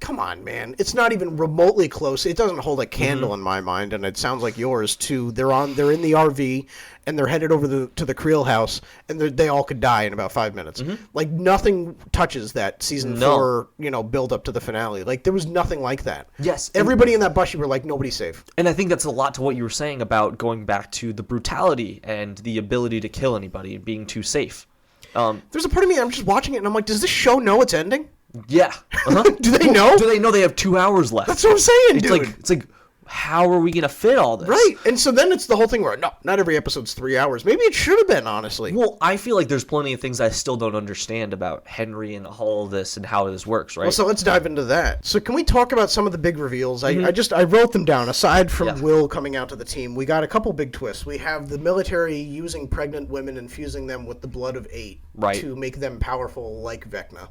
come on, man. It's not even remotely close. It doesn't hold a candle in my mind, and it sounds like yours too. They're in the RV, and they're headed over to the Creel house, and they all could die in about 5 minutes. Like, nothing touches that season 4, build up to the finale. Like, there was nothing like that. Yes. Everybody in that bus, you were like, nobody's safe. And I think that's a lot to what you were saying about going back to the brutality and the ability to kill anybody and being too safe. There's a part of me, I'm just watching it, and I'm like, does this show know it's ending? Yeah. Do they know? Do they know they have 2 hours left? That's what I'm saying, dude. It's like, how are we going to fit all this? Right. And so then it's the whole thing where, no, not every episode's 3 hours. Maybe it should have been, honestly. Well, I feel like there's plenty of things I still don't understand about Henry and all of this and how this works, right? Well, so let's dive into that. So can we talk about some of the big reveals? I wrote them down. Aside from Will coming out to the team, we got a couple big twists. We have the military using pregnant women and fusing them with the blood of 8 to make them powerful like Vecna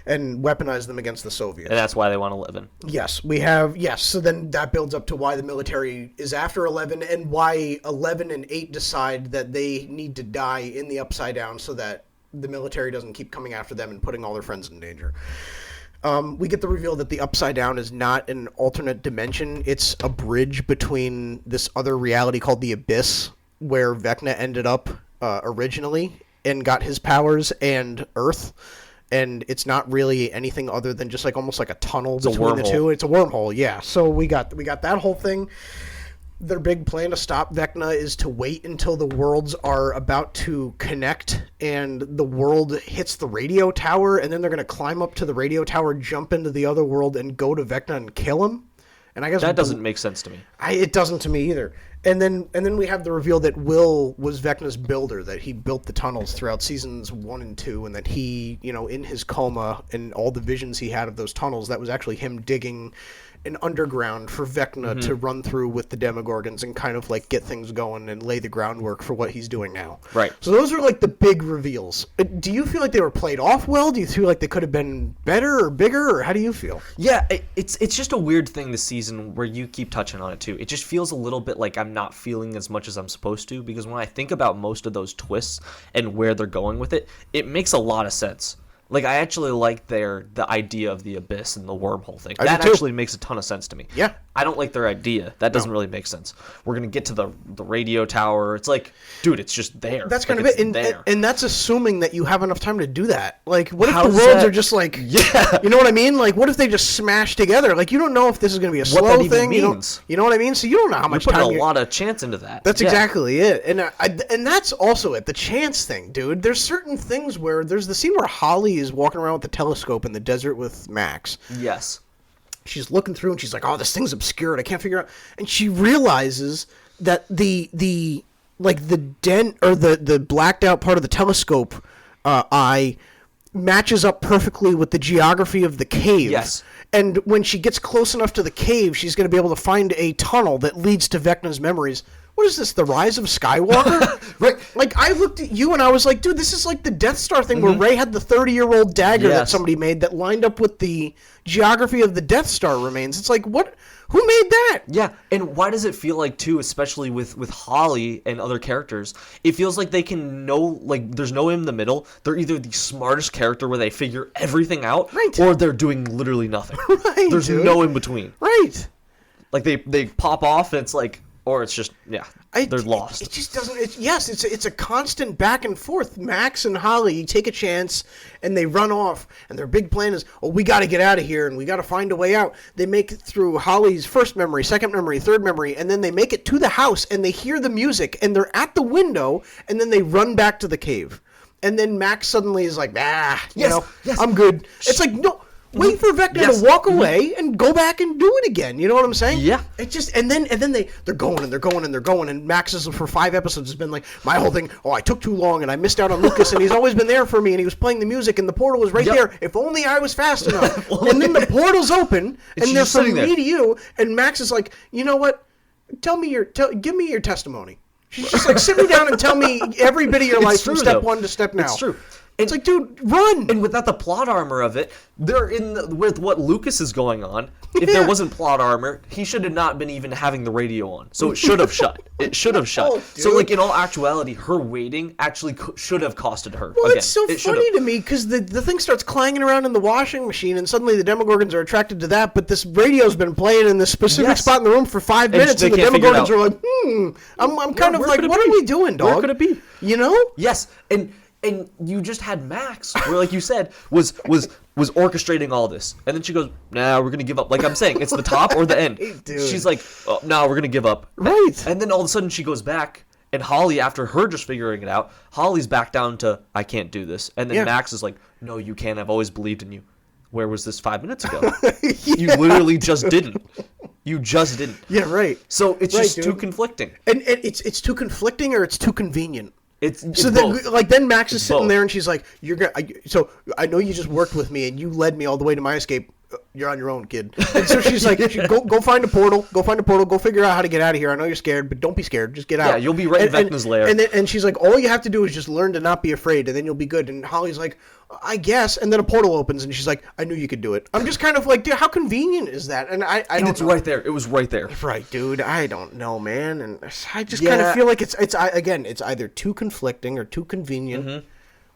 and weaponize them against the Soviets. And that's why they want 11. Yes, we have, so then that builds builds up to why the military is after 11 and why 11 and 8 decide that they need to die in the Upside Down so that the military doesn't keep coming after them and putting all their friends in danger. We get the reveal that the Upside Down is not an alternate dimension. It's a bridge between this other reality called the Abyss, where Vecna ended up originally and got his powers, and Earth. And it's not really anything other than just like almost like a tunnel between the two. It's a wormhole, yeah. So we got that whole thing. Their big plan to stop Vecna is to wait until the worlds are about to connect and the world hits the radio tower, and then they're going to climb up to the radio tower, jump into the other world, and go to Vecna and kill him. And I guess that doesn't make sense to me. It doesn't to me either. And then we have the reveal that Will was Vecna's builder, that he built the tunnels throughout seasons 1 and 2, and that he, in his coma and all the visions he had of those tunnels, that was actually him digging an underground for Vecna to run through with the Demogorgons and kind of like get things going and lay the groundwork for what he's doing now. Right. So those are like the big reveals. Do you feel like they were played off well? Do you feel like they could have been better or bigger, or how do you feel? Yeah, it's just a weird thing this season where you keep touching on it too. It just feels a little bit like I'm not feeling as much as I'm supposed to, because when I think about most of those twists and where they're going with it, it makes a lot of sense. Like, I actually like the idea of the Abyss and the wormhole thing. That actually makes a ton of sense to me. Yeah. I don't like their idea. That doesn't really make sense. We're going to get to the radio tower. It's like, dude, it's just there. That's kind like, of it. And that's assuming that you have enough time to do that. Like, what if How's the worlds that? are just like, Yeah. You know what I mean? Like, what if they just smash together? Like, you don't know if this is going to be a slow that even thing. means. You know what I mean? So you don't know how much You're time putting a lot of chance into that. That's exactly it. And that's also it. The chance thing, dude. There's certain things where there's the scene where Holly is walking around with the telescope in the desert with Max. Yes. She's looking through and she's like, oh, this thing's obscured. I can't figure out. And she realizes that the dent or the blacked out part of the telescope eye matches up perfectly with the geography of the cave. Yes. And when she gets close enough to the cave, she's going to be able to find a tunnel that leads to Vecna's memories. What is this, the Rise of Skywalker? Right. Like, I looked at you and I was like, dude, this is like the Death Star thing where Rey had the 30-year-old dagger that somebody made that lined up with the geography of the Death Star remains. It's like, what? Who made that? Yeah, and why does it feel like, too, especially with Holly and other characters, it feels like they can know, like, there's no in the middle. They're either the smartest character where they figure everything out, or they're doing literally nothing. Right, There's no in between. Right. Like, they pop off and it's like, or it's just, they're lost. It just doesn't. It's a constant back and forth. Max and Holly take a chance, and they run off. And their big plan is, oh, we got to get out of here, and we got to find a way out. They make it through Holly's first memory, second memory, third memory, and then they make it to the house, and they hear the music, and they're at the window, and then they run back to the cave. And then Max suddenly is like, I'm good. It's like, no. Wait for Vecna to walk away and go back and do it again. You know what I'm saying? Yeah. It just and then they're going and they're going and they're going, and Max is for 5 episodes has been like, my whole thing, I took too long and I missed out on Lucas and he's always been there for me and he was playing the music and the portal was right there. If only I was fast enough. And then the portal's open and they're from me to you, and Max is like, you know what? Give me your testimony. She's just like, sit me down and tell me every bit of your life from step one to step now. It's true. It's like, dude, run! And without the plot armor of it, they're with what Lucas is going on. If there wasn't plot armor, he should have not been even having the radio on. So it should have shut. It should have shut. Oh, so, like, in all actuality, her waiting actually should have costed her. Well, again. It's so funny to me because the thing starts clanging around in the washing machine, and suddenly the Demogorgons are attracted to that, but this radio's been playing in this specific spot in the room for 5 minutes, and the Demogorgons are like, I'm kind of like, what are we doing, dog? Where could it be? You know? Yes, and you just had Max, where, like you said, was orchestrating all this, and then she goes, "Nah, we're gonna give up." Like I'm saying, it's the top or the end. Dude. She's like, "Oh, no, we're gonna give up." Right. And then all of a sudden she goes back, and Holly, after her just figuring it out, Holly's back down to, "I can't do this," and then Max is like, "No, you can. I've always believed in you." Where was this 5 minutes ago? You literally just didn't. You just didn't. Yeah, right. So it's just too conflicting. And it's too conflicting or it's too convenient. It's so then Max is sitting both. there and she's like, so I know you just worked with me and you led me all the way to my escape. you're on your own, kid. And so she's like, go find a portal. Go find a portal. Go figure out how to get out of here. I know you're scared, but don't be scared. Just get out. Yeah, you'll be right in Vecna's lair. And she's like, all you have to do is just learn to not be afraid, and then you'll be good. And Holly's like, I guess. And then a portal opens, and she's like, I knew you could do it. I'm just kind of like, dude, how convenient is that? And I don't it's know. right there. It was right there. Right, dude. I don't know, man. And I just kind of feel like it's either too conflicting or too convenient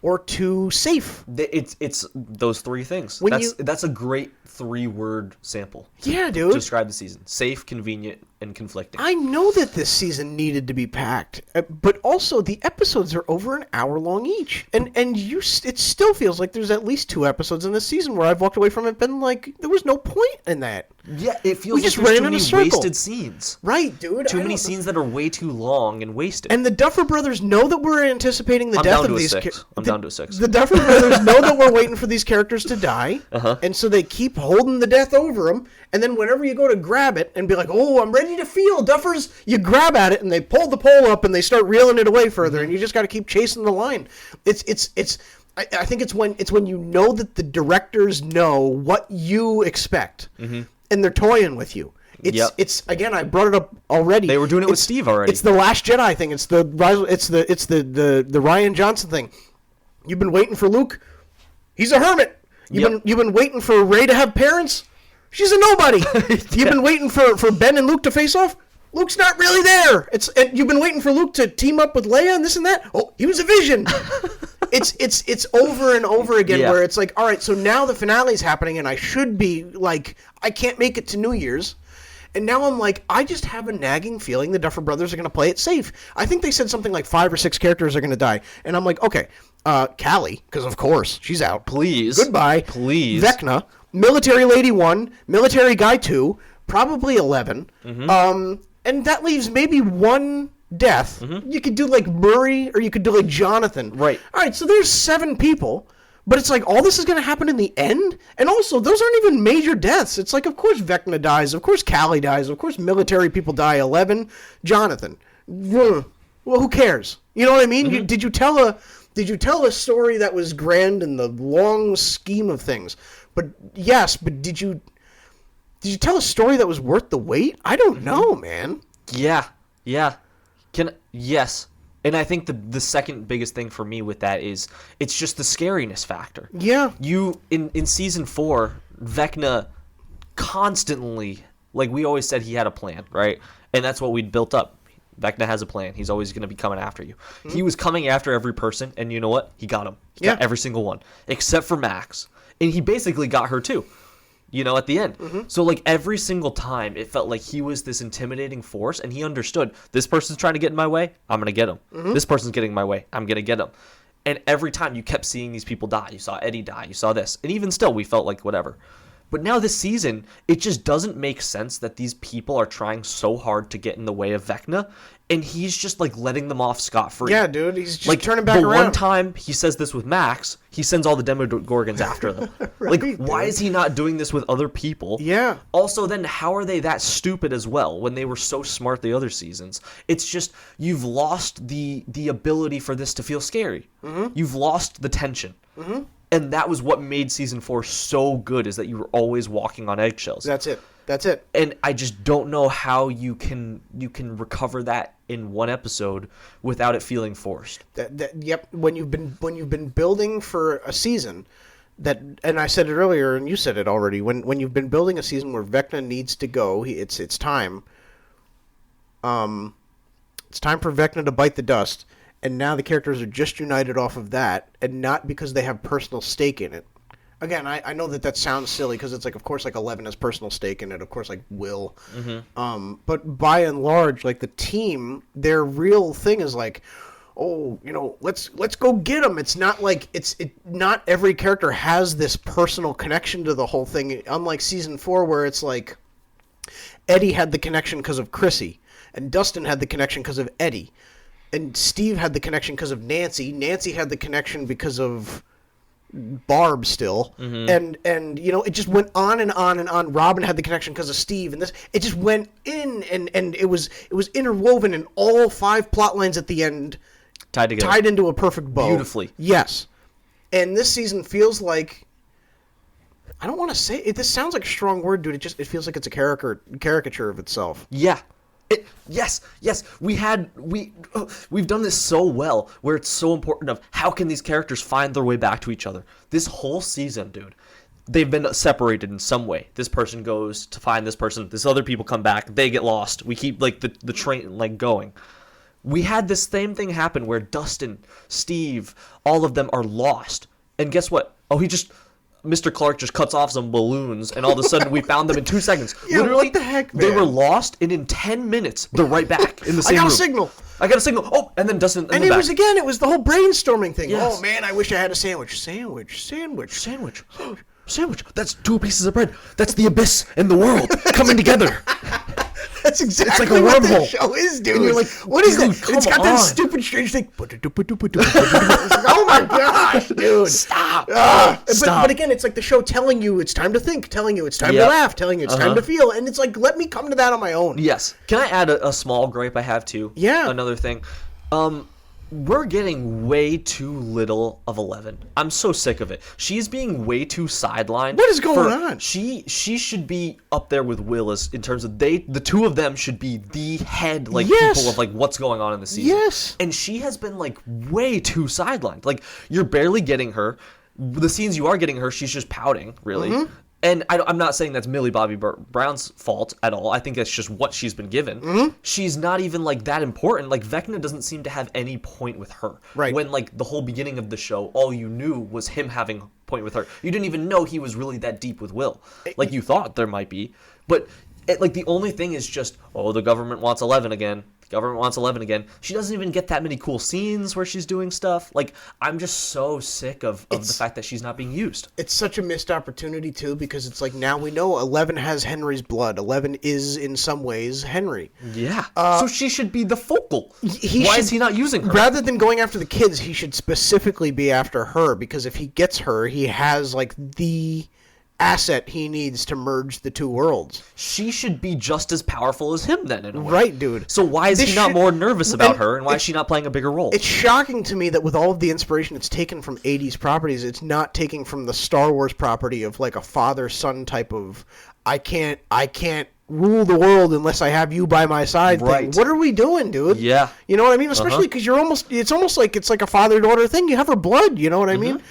or too safe. It's those three things. That's a great 3-word sample. Yeah, dude. To describe the season: safe, convenient, and conflicting. I know that this season needed to be packed, but also the episodes are over an hour long each, and it still feels like there's at least 2 episodes in this season where I've walked away from it been like there was no point in that. Yeah, it feels we like just there's ran too in a many circle. wasted scenes. Right, dude. Too many scenes that are way too long and wasted. And the Duffer Brothers know that we're anticipating the death of these characters. I'm down to a 6. The Duffer Brothers know that we're waiting for these characters to die, and so they keep holding the death over them. And then whenever you go to grab it and be like, "Oh, I'm ready to feel Duffers," you grab at it and they pull the pole up and they start reeling it away further, and you just got to keep chasing the line. I think it's when you know that the directors know what you expect, and they're toying with you. It's again, I brought it up already. They were doing it with Steve already. It's the Last Jedi thing. It's the Rian Johnson thing. You've been waiting for Luke. He's a hermit. You've been waiting for Rey to have parents. She's a nobody. You've been waiting for Ben and Luke to face off. Luke's not really there. And you've been waiting for Luke to team up with Leia and this and that. Oh, he was a vision. It's over and over again where it's like, all right, so now the finale's happening and I should be like, I can't make it to New Year's. And now I'm like, I just have a nagging feeling the Duffer Brothers are going to play it safe. I think they said something like 5 or 6 characters are going to die. And I'm like, okay, Callie, because of course, she's out. Please. Goodbye. Please. Vecna, Military Lady 1, Military Guy 2, probably 11. And that leaves maybe 1 death. You could do like Murray or you could do like Jonathan. Right. All right, so there's 7 people. But it's like, all this is going to happen in the end? And also, those aren't even major deaths. It's like, of course Vecna dies. Of course Callie dies. Of course military people die. 11. Jonathan. Well, who cares? You know what I mean? Did you tell a story that was grand in the long scheme of things? But yes, but did you tell a story that was worth the wait? I don't know, man. Yeah. Yes. And I think the second biggest thing for me with that is it's just the scariness factor. Yeah. You in season 4, Vecna constantly, like we always said, he had a plan, right? And that's what we'd built up. Vecna has a plan. He's always going to be coming after you. He was coming after every person, and you know what? He got him. He got every single one, except for Max, and he basically got her too. You know, at the end. So, like, every single time, it felt like he was this intimidating force, and he understood, this person's trying to get in my way, I'm going to get him. This person's getting in my way, I'm going to get him. And every time you kept seeing these people die. You saw Eddie die, you saw this. And even still, we felt like whatever. But now this season, it just doesn't make sense that these people are trying so hard to get in the way of Vecna, and he's just, like, letting them off scot-free. Yeah, dude, he's just like, turning back around. The one time he says this with Max, he sends all the Demogorgons after them. Right, like, why is he not doing this with other people? Yeah. Also, then, how are they that stupid as well when they were so smart the other seasons? It's just, you've lost the ability for this to feel scary. You've lost the tension. And that was what made season 4 so good, is that you were always walking on eggshells. That's it. And I just don't know how you can recover that in one episode without it feeling forced. Yep. When you've been building for a season, and I said it earlier, and you said it already. When you've been building a season where Vecna needs to go, it's time. It's time for Vecna to bite the dust. And now the characters are just united off of that, and not because they have personal stake in it. Again, I know that sounds silly, because it's like, of course, like 11 has personal stake in it. Of course, like Will. But by and large, like the team, their real thing is like, oh, you know, let's go get them. It's not like not every character has this personal connection to the whole thing. Unlike season 4, where it's like Eddie had the connection because of Chrissy, and Dustin had the connection because of Eddie. And Steve had the connection because of Nancy. Nancy had the connection because of Barb still. And you know, it just went on and on and on. Robin had the connection because of Steve, and this, it just went in, and it was interwoven, and all 5 plot lines at the end tied together, tied into a perfect bow. Beautifully. Yes. And this season feels like, I don't want to say it. This sounds like a strong word, dude. It feels like it's a caricature of itself. Yeah. Yes. We've done this so well, where it's so important of how can these characters find their way back to each other. This whole season, dude, they've been separated in some way. This person goes to find this person. This other people come back. They get lost. We keep like the train like going. We had this same thing happen where Dustin, Steve, all of them are lost. And guess what? Mr. Clark just cuts off some balloons, and all of a sudden we found them in 2 seconds. Yeah, Literally, what the heck, man? They were lost, and in 10 minutes, they're right back in the same room. I got a signal. Oh, and then Dustin. And it was the whole brainstorming thing. Yes. Oh, man, I wish I had a sandwich. Sandwich. That's 2 pieces of bread. That's the abyss and the world coming together. That's exactly it's like a what wormhole. the show is, dude. And you're like, what is dude, it? It's got that stupid strange thing. Oh my gosh, dude. Stop. But again, it's like the show telling you it's time to think, telling you it's time to laugh, telling you it's time to feel. And it's like, let me come to that on my own. Yes. Can I add a small gripe I have too? Yeah. Another thing. We're getting way too little of 11. I'm so sick of it. She's being way too sidelined. What is going on? She should be up there with Willis in terms of the two of them should be the head people of like what's going on in the season. Yes. And she has been like way too sidelined. Like you're barely getting her. The scenes you are getting her, she's just pouting, really. Mm-hmm. And I'm not saying that's Millie Bobby Brown's fault at all. I think that's just what she's been given. Mm-hmm. She's not even, like, that important. Like, Vecna doesn't seem to have any point with her. Right. When, like, the whole beginning of the show, all you knew was him having a point with her. You didn't even know he was really that deep with Will. Like, you thought there might be. But, the only thing is just, the government wants 11 again. Government wants 11 again. She doesn't even get that many cool scenes where she's doing stuff. Like, I'm just so sick of the fact that she's not being used. It's such a missed opportunity, too, because it's like now we know 11 has Henry's blood. 11 is, in some ways, Henry. Yeah. So she should be the focal. Why is he not using her? Rather than going after the kids, he should specifically be after her, because if he gets her, he has, like, the asset he needs to merge the two worlds. She should be just as powerful as him then, in a way. Right, dude. So why is he not more nervous about her, and why is she not playing a bigger role? It's shocking to me that with all of the inspiration it's taken from 80s properties, it's not taking from the Star Wars property of like a father-son type of I can't rule the world unless I have you by my side thing. What are we doing, dude? Yeah. You know what I mean? Especially because it's almost like it's like a father-daughter thing. You have her blood, you know what I mean?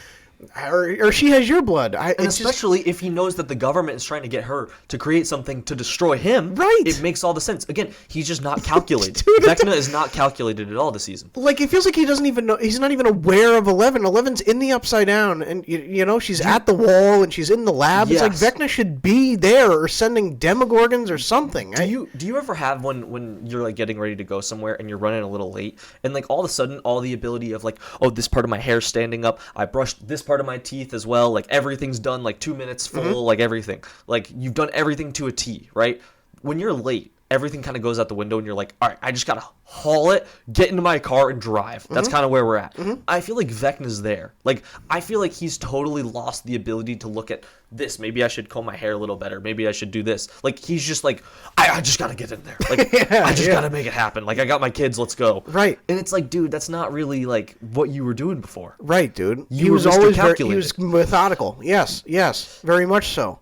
Or she has your blood. And especially if he knows that the government is trying to get her to create something to destroy him. Right. It makes all the sense. Again, he's just not calculated. Dude, Vecna is not calculated at all this season. Like, it feels like he doesn't even know. He's not even aware of 11. 11's in the Upside Down, and, you know, she's at the wall, and she's in the lab. Yes. It's like Vecna should be there or sending Demogorgons or something. Do you ever have when you're, like, getting ready to go somewhere and you're running a little late, and, like, all of a sudden, all the ability of, like, this part of my hair's standing up, I brushed this part of my teeth as well, like everything's done like 2 minutes full, like everything, like you've done everything to a T, right? When you're late, everything kind of goes out the window and you're like, all right, I just gotta haul it, get into my car and drive. That's kind of where we're at. I feel like Vecna's there. Like, I feel like he's totally lost the ability to look at this. Maybe I should comb my hair a little better. Maybe I should do this. Like, he's just like, I just gotta get in there. Like, I just gotta make it happen. Like, I got my kids, let's go. Right. And it's like, dude, that's not really like what you were doing before. Right, dude. He was always calculated. He was methodical. Yes, very much so.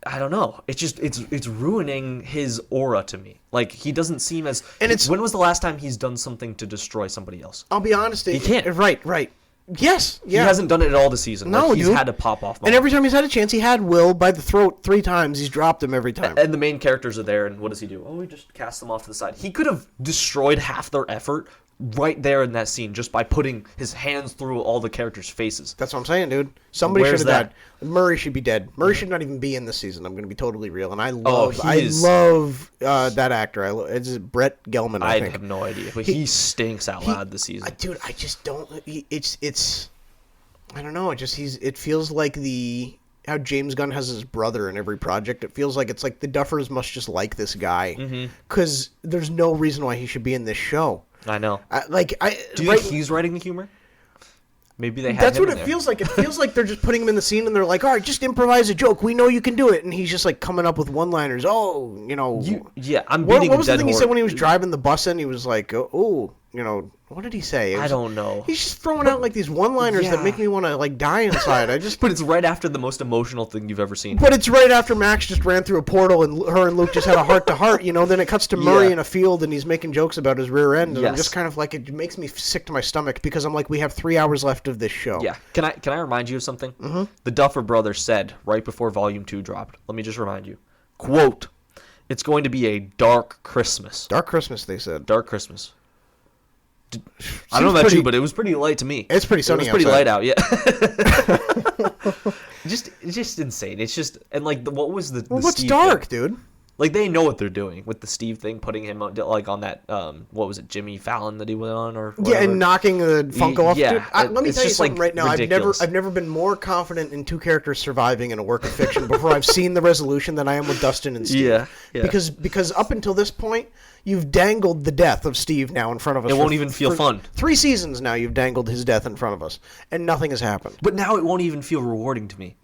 I don't know. It's ruining his aura to me. Like, he doesn't seem as. And when was the last time he's done something to destroy somebody else? I'll be honest. He can't. Right. Yes. Yeah. He hasn't done it at all this season. No, like, he's had to pop off. And every time he's had a chance, he had Will by the throat 3 times. He's dropped him every time. And the main characters are there, and what does he do? He just casts them off to the side. He could have destroyed half their effort right there in that scene just by putting his hands through all the characters' faces. That's what I'm saying, dude. Somebody should have died. Murray should be dead. Murray should not even be in this season. I'm going to be totally real. And I love that actor. It's Brett Gelman, I think. I have no idea. But he stinks out loud this season. Dude, I just don't. It's I don't know. It feels like how James Gunn has his brother in every project. It feels like it's like the Duffers must just like this guy. Because there's no reason why he should be in this show. I know. Do you think he's writing the humor? Maybe they had That's him what in it there. feels like. It feels like they're just putting him in the scene and they're like, all right, just improvise a joke. We know you can do it. And he's just like coming up with one-liners. I'm beating what was the thing he said when he was driving the bus in? He was like, what did he say? I don't know. He's just throwing out like these one-liners that make me want to like die inside. But it's right after the most emotional thing you've ever seen. But it's right after Max just ran through a portal and her and Luke just had a heart-to-heart. Then it cuts to Murray in a field and he's making jokes about his rear end. And I'm just kind of like, it makes me sick to my stomach because I'm like, we have 3 hours left of this show. Yeah. Can I remind you of something? Mm-hmm. The Duffer Brothers said right before Volume 2 dropped. Let me just remind you. Quote, "It's going to be a dark Christmas." Dark Christmas, they said. Dark Christmas. I don't know about you, but it was pretty light to me. It's pretty sunny outside. It was pretty light out, yeah. Just insane. It's just, and like, what was the what's Steve dark, thing? dude? Like, they know what they're doing with the Steve thing, putting him like on that, what was it, Jimmy Fallon that he went on, or whatever? Yeah, and knocking the Funko off. Yeah, let me tell you something right now. Ridiculous. I've never been more confident in two characters surviving in a work of fiction before I've seen the resolution than I am with Dustin and Steve. Yeah. Because up until this point, you've dangled the death of Steve now in front of us. It won't even feel fun. 3 seasons now you've dangled his death in front of us, and nothing has happened. But now it won't even feel rewarding to me.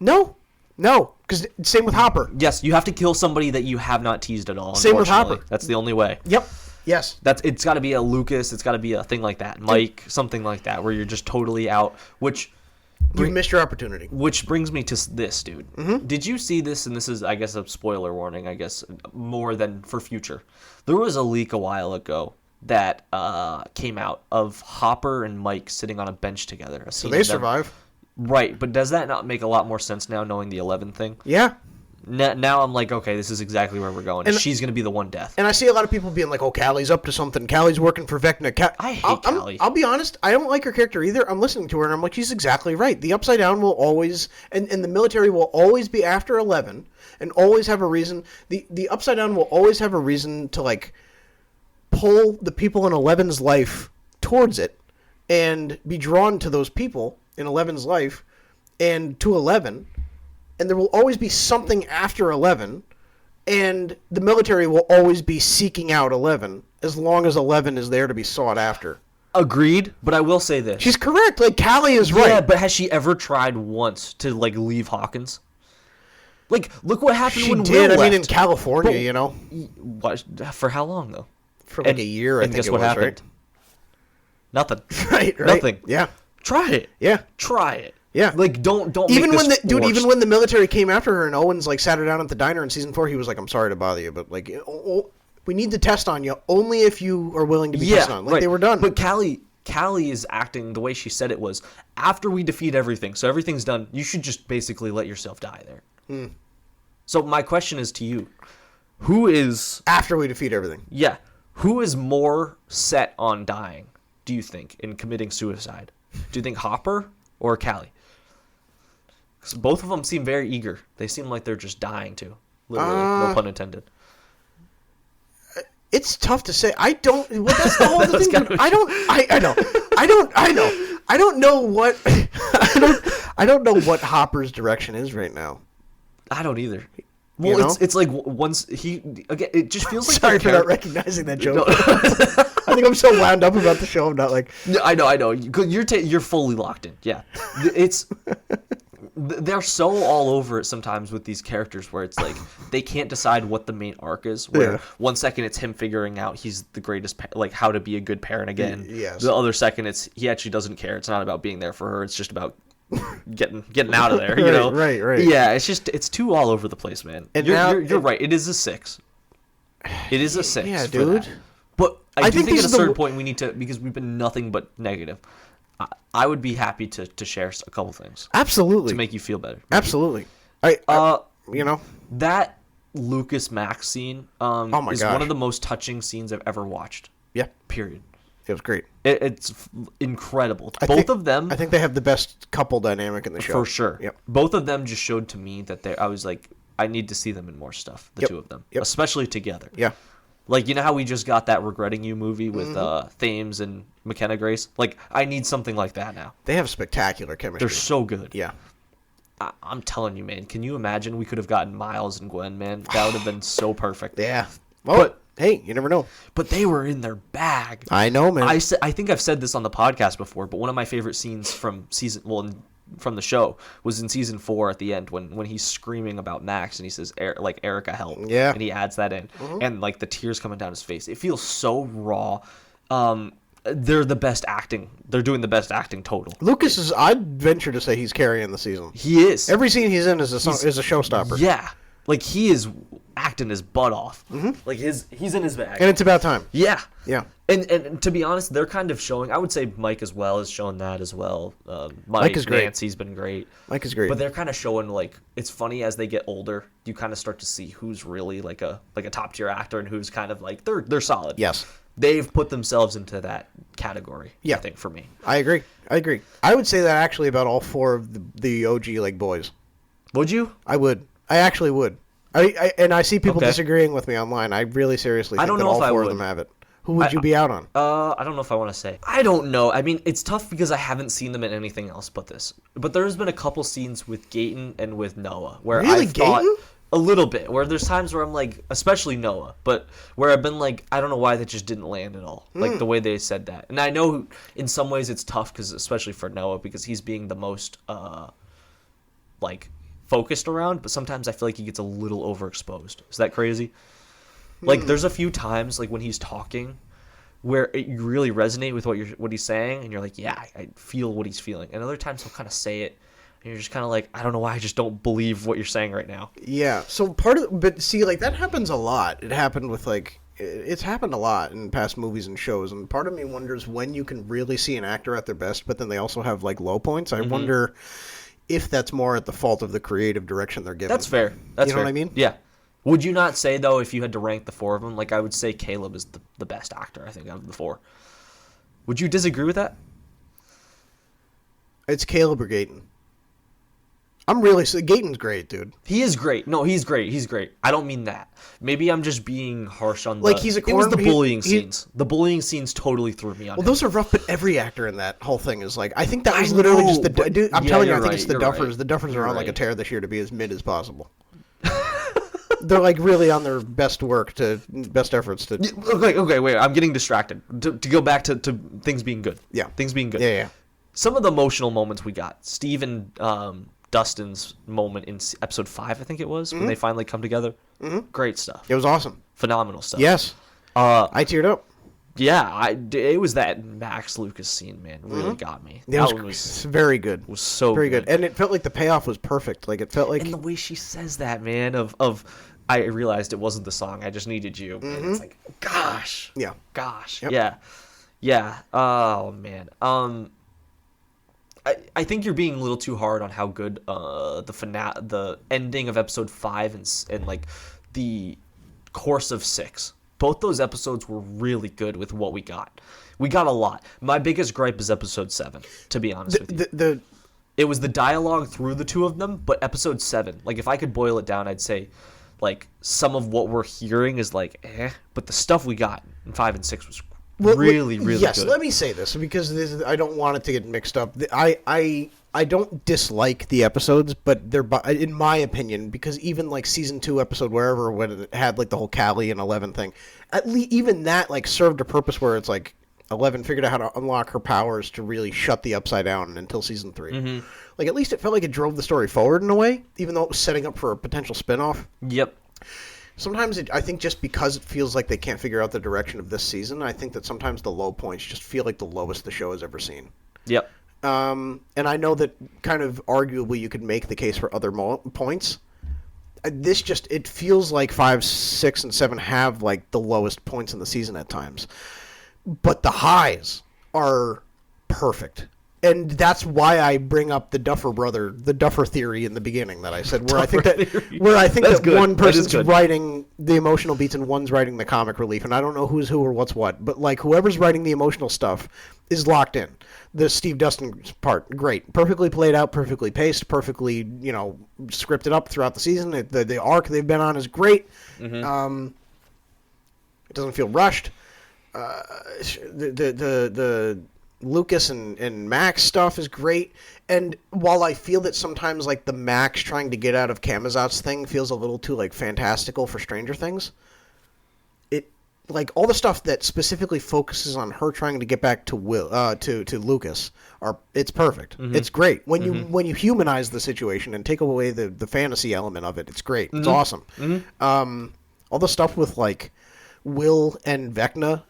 No, because same with Hopper. Yes, you have to kill somebody that you have not teased at all. Same with Hopper. That's the only way. Yep. Yes. It's got to be a Lucas. It's got to be a thing like that, Mike, something like that, where you're just totally out. You missed your opportunity. Which brings me to this, dude. Mm-hmm. Did you see this? And this is, I guess, a spoiler warning. I guess more than for future. There was a leak a while ago that came out of Hopper and Mike sitting on a bench together. So they survive. Right, but does that not make a lot more sense now, knowing the 11 thing? Yeah. Now I'm like, okay, this is exactly where we're going. And she's going to be the one death. And I see a lot of people being like, oh, Callie's up to something. Callie's working for Vecna. I hate Callie. I'll be honest. I don't like her character either. I'm listening to her, and I'm like, she's exactly right. The Upside Down will always, and the military will always be after 11 and always have a reason. The Upside Down will always have a reason to, like, pull the people in 11's life towards it and be drawn to those people in 11's life and to 11, and there will always be something after 11, and the military will always be seeking out 11 as long as 11 is there to be sought after. Agreed, but I will say this. She's correct. Like, Callie is right. Yeah, but has she ever tried once to, like, leave Hawkins? Like, look what happened when Will left. I mean, in California, What, for how long, though? For like a year, I think guess it what was, happened? right? Nothing. Right. Nothing. Yeah. Try it. Yeah. Try it. Yeah. Like, don't even make when this forced. even when the military came after her and Owens like sat her down at the diner in season 4, he was like, "I'm sorry to bother you, but like, we need to test on you only if you are willing to be tested on." Like, they were done. But Callie is acting the way she said it was after we defeat everything, so everything's done. You should just basically let yourself die there. So my question is to you: who is after we defeat everything? Yeah, who is more set on dying? Do you think in committing suicide? Do you think Hopper or Callie? Because both of them seem very eager. They seem like they're just dying to. Literally, no pun intended. It's tough to say. I don't. Well, that's the whole other thing. I don't. I know. I don't know what. I don't know what Hopper's direction is right now. I don't either. Well, it's like once again, it just feels like. Sorry for not recognizing that joke. No. I think I'm so wound up about the show. I'm not like. I know. You're fully locked in. Yeah, it's. They're so all over it sometimes with these characters where it's like they can't decide what the main arc is. Where 1 second it's him figuring out he's the greatest, like how to be a good parent again. Yes. The other second it's he actually doesn't care. It's not about being there for her. It's just about getting out of there. You know. Right. Yeah, it's too all over the place, man. And you're right. It is a 6. It is a 6. Yeah, dude. That. But I do think at a certain point we need to, because we've been nothing but negative. I would be happy to share a couple things. Absolutely. To make you feel better. Absolutely. That Lucas Max scene is one of the most touching scenes I've ever watched. Yeah. Period. It was great. It's incredible. Both of them. I think they have the best couple dynamic in the show. For sure. Yep. Both of them just showed to me that I was like, I need to see them in more stuff. The two of them. Yep. Especially together. Yeah. Like, you know how we just got that Regretting You movie with Thames and McKenna Grace? Like, I need something like that now. They have spectacular chemistry. They're so good. Yeah. I'm telling you, man. Can you imagine we could have gotten Miles and Gwen, man? That would have been so perfect. Yeah. Well, hey, you never know. But they were in their bag. I know, man. I think I've said this on the podcast before, but one of my favorite scenes from from the show was in season 4 at the end when he's screaming about Max and he says like Erica help. Yeah. And he adds that in and like the tears coming down his face. It feels so raw. they're the best acting. They're doing the best acting total. Lucas is. I'd venture to say he's carrying the season. He is. Every scene he's in is a showstopper. Yeah, like he is acting his butt off. Like he's in his bag. And it's about time. Yeah. Yeah. And to be honest, they're kind of showing. I would say Mike as well is showing that as well. Mike is great. Nancy's been great. Mike is great. But they're kind of showing like it's funny as they get older. You kind of start to see who's really like a top tier actor and who's kind of like they're solid. Yes. They've put themselves into that category. Yeah. I think for me. I agree. I would say that actually about all 4 of the OG like boys. Would you? I would. I actually would. I see people disagreeing with me online. I really seriously think that all 4 of them have it. Who would you be out on? I don't know if I want to say. I don't know. I mean, it's tough because I haven't seen them in anything else but this. But there's been a couple scenes with Gaten and with Noah where I thought Gaten? a little bit where there's times where I'm like, especially Noah, but where I've been like, I don't know why that just didn't land at all. Like the way they said that. And I know in some ways it's tough because especially for Noah because he's being the most like focused around, but sometimes I feel like he gets a little overexposed. Is that crazy? Like there's a few times like when he's talking where you really resonate with what he's saying and you're like, yeah, I feel what he's feeling. And other times he'll kind of say it and you're just kind of like, I don't know why I just don't believe what you're saying right now. Yeah. So but see, like that happens a lot. It happened with like it's happened a lot in past movies and shows, and part of me wonders when you can really see an actor at their best, but then they also have like low points. I wonder if that's more at the fault of the creative direction they're given. That's fair. That's you know fair. What I mean? Yeah. Would you not say, though, if you had to rank the 4 of them, like I would say Caleb is the best actor, I think, out of the 4. Would you disagree with that? It's Caleb or Gaten. Gaten's great, dude. He is great. No, he's great. He's great. I don't mean that. Maybe I'm just being harsh on like he's a it was the bullying scenes. The bullying scenes totally threw me on. Well, those are rough, but every actor in that whole thing is like, I think that was literally just the. Dude, I'm telling you, I think it's the Duffers. Right. The Duffers are on like a tear this year to be as mid as possible. They're like really on their best efforts to. Okay, wait. I'm getting distracted. To go back to things being good. Yeah, things being good. Yeah. Some of the emotional moments we got. Steve and Dustin's moment in episode 5, I think it was, when they finally come together. Great stuff. It was awesome. Phenomenal stuff. Yes. I teared up. Yeah, it was that Max Lucas scene, man, really got me. That was very good. It was so very good. And it felt like the payoff was perfect. Like it felt like. And the way she says that, man, of I realized it wasn't the song, I just needed you. And it's like, gosh. Yeah. Gosh. Yep. Yeah. Oh man. I think you're being a little too hard on how good the ending of episode 5 and like the course of 6. Both those episodes were really good with what we got. We got a lot. My biggest gripe is episode 7, to be honest with you. It was the dialogue through the 2 of them, but episode 7, like if I could boil it down, I'd say like some of what we're hearing is like but the stuff we got in 5 and 6 was really good. Yes, let me say this because I don't want it to get mixed up. I don't dislike the episodes, but they're, in my opinion, because even like season 2 episode wherever when it had like the whole Callie and 11 thing, at least even that like served a purpose where it's like 11 figured out how to unlock her powers to really shut the Upside Down until season 3. Like at least it felt like it drove the story forward in a way, even though it was setting up for a potential spinoff. Yep. Sometimes I think just because it feels like they can't figure out the direction of this season, I think that sometimes the low points just feel like the lowest the show has ever seen. Yep. And I know that kind of arguably you could make the case for other points. It feels like 5, 6, and 7 have like the lowest points in the season at times. But the highs are perfect. And that's why I bring up the Duffer theory in the beginning that I said, where I think that one person's writing the emotional beats and one's writing the comic relief, and I don't know who's who or what's what, but like whoever's writing the emotional stuff is locked in. The Steve Dustin part, great, perfectly played out, perfectly paced, perfectly scripted up throughout the season. The arc they've been on is great. It doesn't feel rushed. The Lucas and Max stuff is great, and while I feel that sometimes like the Max trying to get out of Camazot's thing feels a little too like fantastical for Stranger Things, it like all the stuff that specifically focuses on her trying to get back to to Lucas it's perfect. It's great when you humanize the situation and take away the fantasy element of it. It's great. It's awesome. All the stuff with like Will and Vecna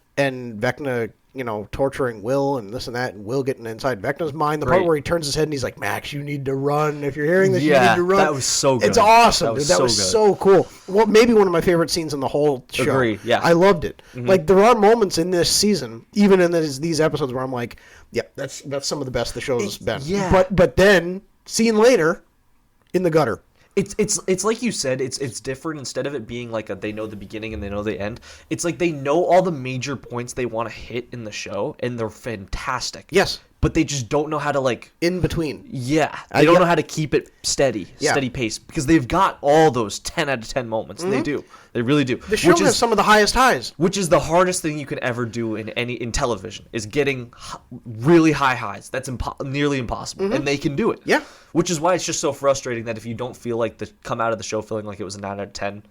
torturing Will and this and that, and Will getting inside Vecna's mind. The part where he turns his head and he's like, Max, you need to run. If you're hearing this, you need to run. That was so good. It's awesome, dude. That was so cool. Well, maybe one of my favorite scenes in the whole show. Agree, yeah. I loved it. Mm-hmm. Like, there are moments in this season, even in these episodes, where I'm like, yeah, that's some of the best the show's been. Yeah. But then, scene later, in the gutter. It's like you said, it's different. Instead of it being like they know the beginning and they know the end, it's like they know all the major points they want to hit in the show, and they're fantastic. Yes. But they just don't know how to, like... in between. Yeah. They don't know how to keep it steady pace, because they've got all those 10 out of 10 moments. Mm-hmm. They do. They really do. The show has some of the highest highs. Which is the hardest thing you can ever do in television, is getting really high highs. That's nearly impossible. Mm-hmm. And they can do it. Yeah. Which is why it's just so frustrating that if you don't feel like come out of the show feeling like it was a 9 out of 10...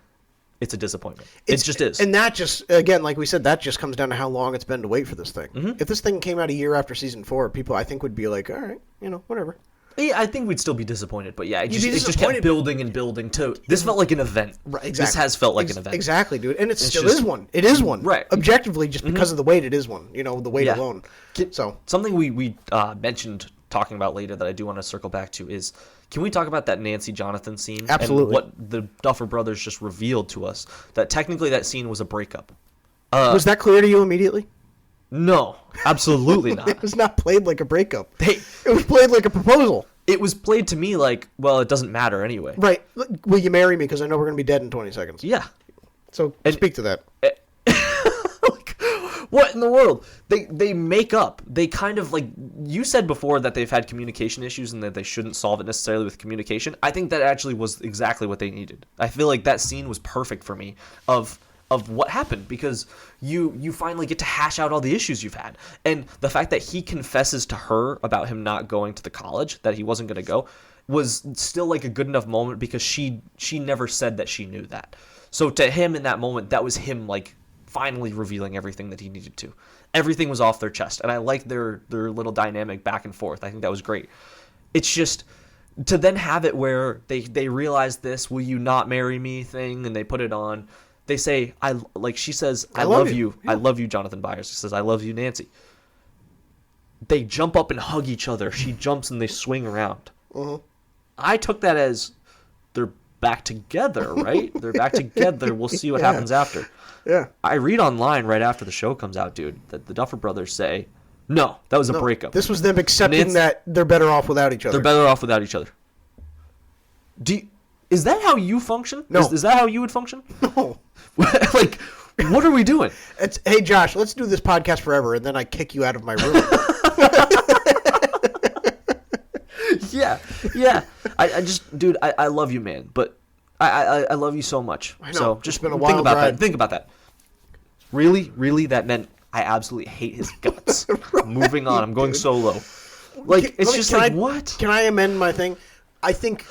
it's a disappointment. It just is. And that just, again, like we said, that just comes down to how long it's been to wait for this thing. Mm-hmm. If this thing came out a year after season 4, people, I think, would be like, all right, whatever. Yeah, I think we'd still be disappointed, but yeah, it just kept building and building to... This felt like an event. Right, exactly. This has felt like an event. Exactly, dude. And it still is one. It is one. Right. Objectively, just because of the weight, it is one. The weight alone. So something we mentioned talking about later that I do want to circle back to is... Can we talk about that Nancy Jonathan scene? Absolutely. And what the Duffer Brothers just revealed to us, that technically that scene was a breakup. Was that clear to you immediately? No, absolutely not. It was not played like a breakup. It was played like a proposal. It was played to me like, well, it doesn't matter anyway. Right. Will you marry me? Because I know we're going to be dead in 20 seconds. Yeah. So speak to that. What in the world? They make up. They kind of, like, you said before that they've had communication issues and that they shouldn't solve it necessarily with communication. I think that actually was exactly what they needed. I feel like that scene was perfect for me of what happened, because you finally get to hash out all the issues you've had. And the fact that he confesses to her about him not going to the college, that he wasn't going to go, was still like a good enough moment, because she never said that she knew that. So to him in that moment, that was him, like, finally revealing everything that he needed to. Everything was off their chest, and I liked their little dynamic back and forth. I think that was great. It's just to then have it where they realize this "will you not marry me" thing, and they put it on. They say, she says, I love you. Yeah. I love you, Jonathan Byers. She says, I love you, Nancy. They jump up and hug each other. She jumps and they swing around. Uh-huh. I took that as they're back together, right? They're back together. We'll see what happens after. Yeah. I read online right after the show comes out, dude, that the Duffer Brothers say, no, that was a breakup. This was them accepting that they're better off without each other. They're better off without each other. Is that how you function? No. Is that how you would function? No. Like, what are we doing? Hey, Josh, let's do this podcast forever, and then I kick you out of my room. Yeah. I just, dude, I love you, man, but I love you so much. I know. So just been a wild ride. Think about that. Really, that meant I absolutely hate his guts. Right, moving on. I'm going solo. Like, what? Can I amend my thing? I think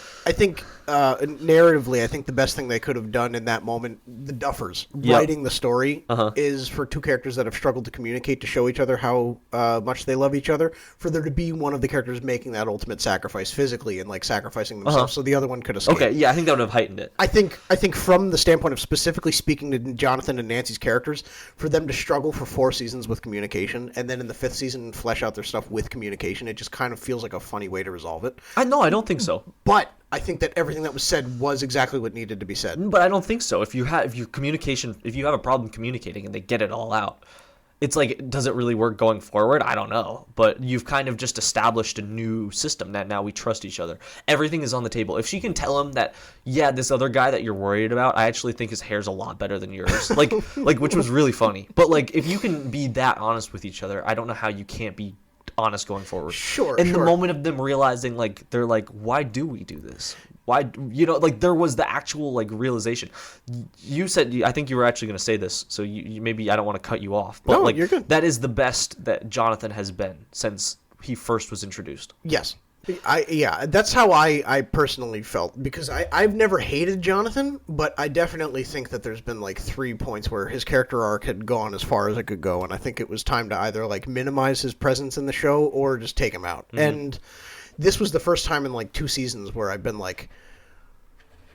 narratively, I think the best thing they could have done in that moment, the Duffers writing the story, is for two characters that have struggled to communicate to show each other how much they love each other, for there to be one of the characters making that ultimate sacrifice physically and like sacrificing themselves, so the other one could escape. Okay, yeah, I think that would have heightened it. I think from the standpoint of specifically speaking to Jonathan and Nancy's characters, for them to struggle for 4 seasons with communication, and then in the 5th season flesh out their stuff with communication, it just kind of feels like a funny way to resolve it. I don't think so. But I think that everything that was said was exactly what needed to be said. But I don't think so. If you have a problem communicating and they get it all out, it's like, does it really work going forward? I don't know. But you've kind of just established a new system that now we trust each other. Everything is on the table. If she can tell him that, yeah, this other guy that you're worried about, I actually think his hair's a lot better than yours. like which was really funny. But like, if you can be that honest with each other, I don't know how you can't be honest going forward. Sure. The moment of them realizing, like, they're like, why do we do this? Why, like, there was the actual, like, realization. You said, I think you were actually going to say this, so you maybe I don't want to cut you off, but like, you're good. That is the best that Jonathan has been since he first was introduced. Yes. That's how I personally felt, because I've never hated Jonathan, but I definitely think that there's been like 3 points where his character arc had gone as far as it could go, and I think it was time to either like minimize his presence in the show or just take him out. Mm-hmm. And this was the first time in like 2 seasons where I've been like,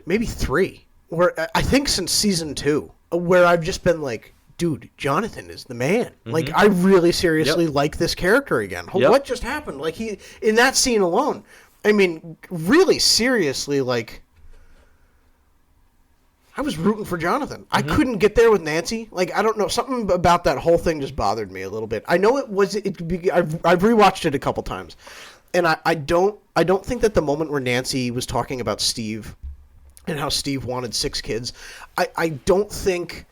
maybe 3, where I think since season 2, where I've just been like, dude, Jonathan is the man. Like, I really seriously like this character again. What just happened? Like, he, in that scene alone, I mean, really seriously, like, I was rooting for Jonathan. I couldn't get there with Nancy. Like, I don't know, something about that whole thing just bothered me a little bit. I know I've rewatched it a couple times, and I don't think that the moment where Nancy was talking about Steve and how Steve wanted 6 kids, I don't think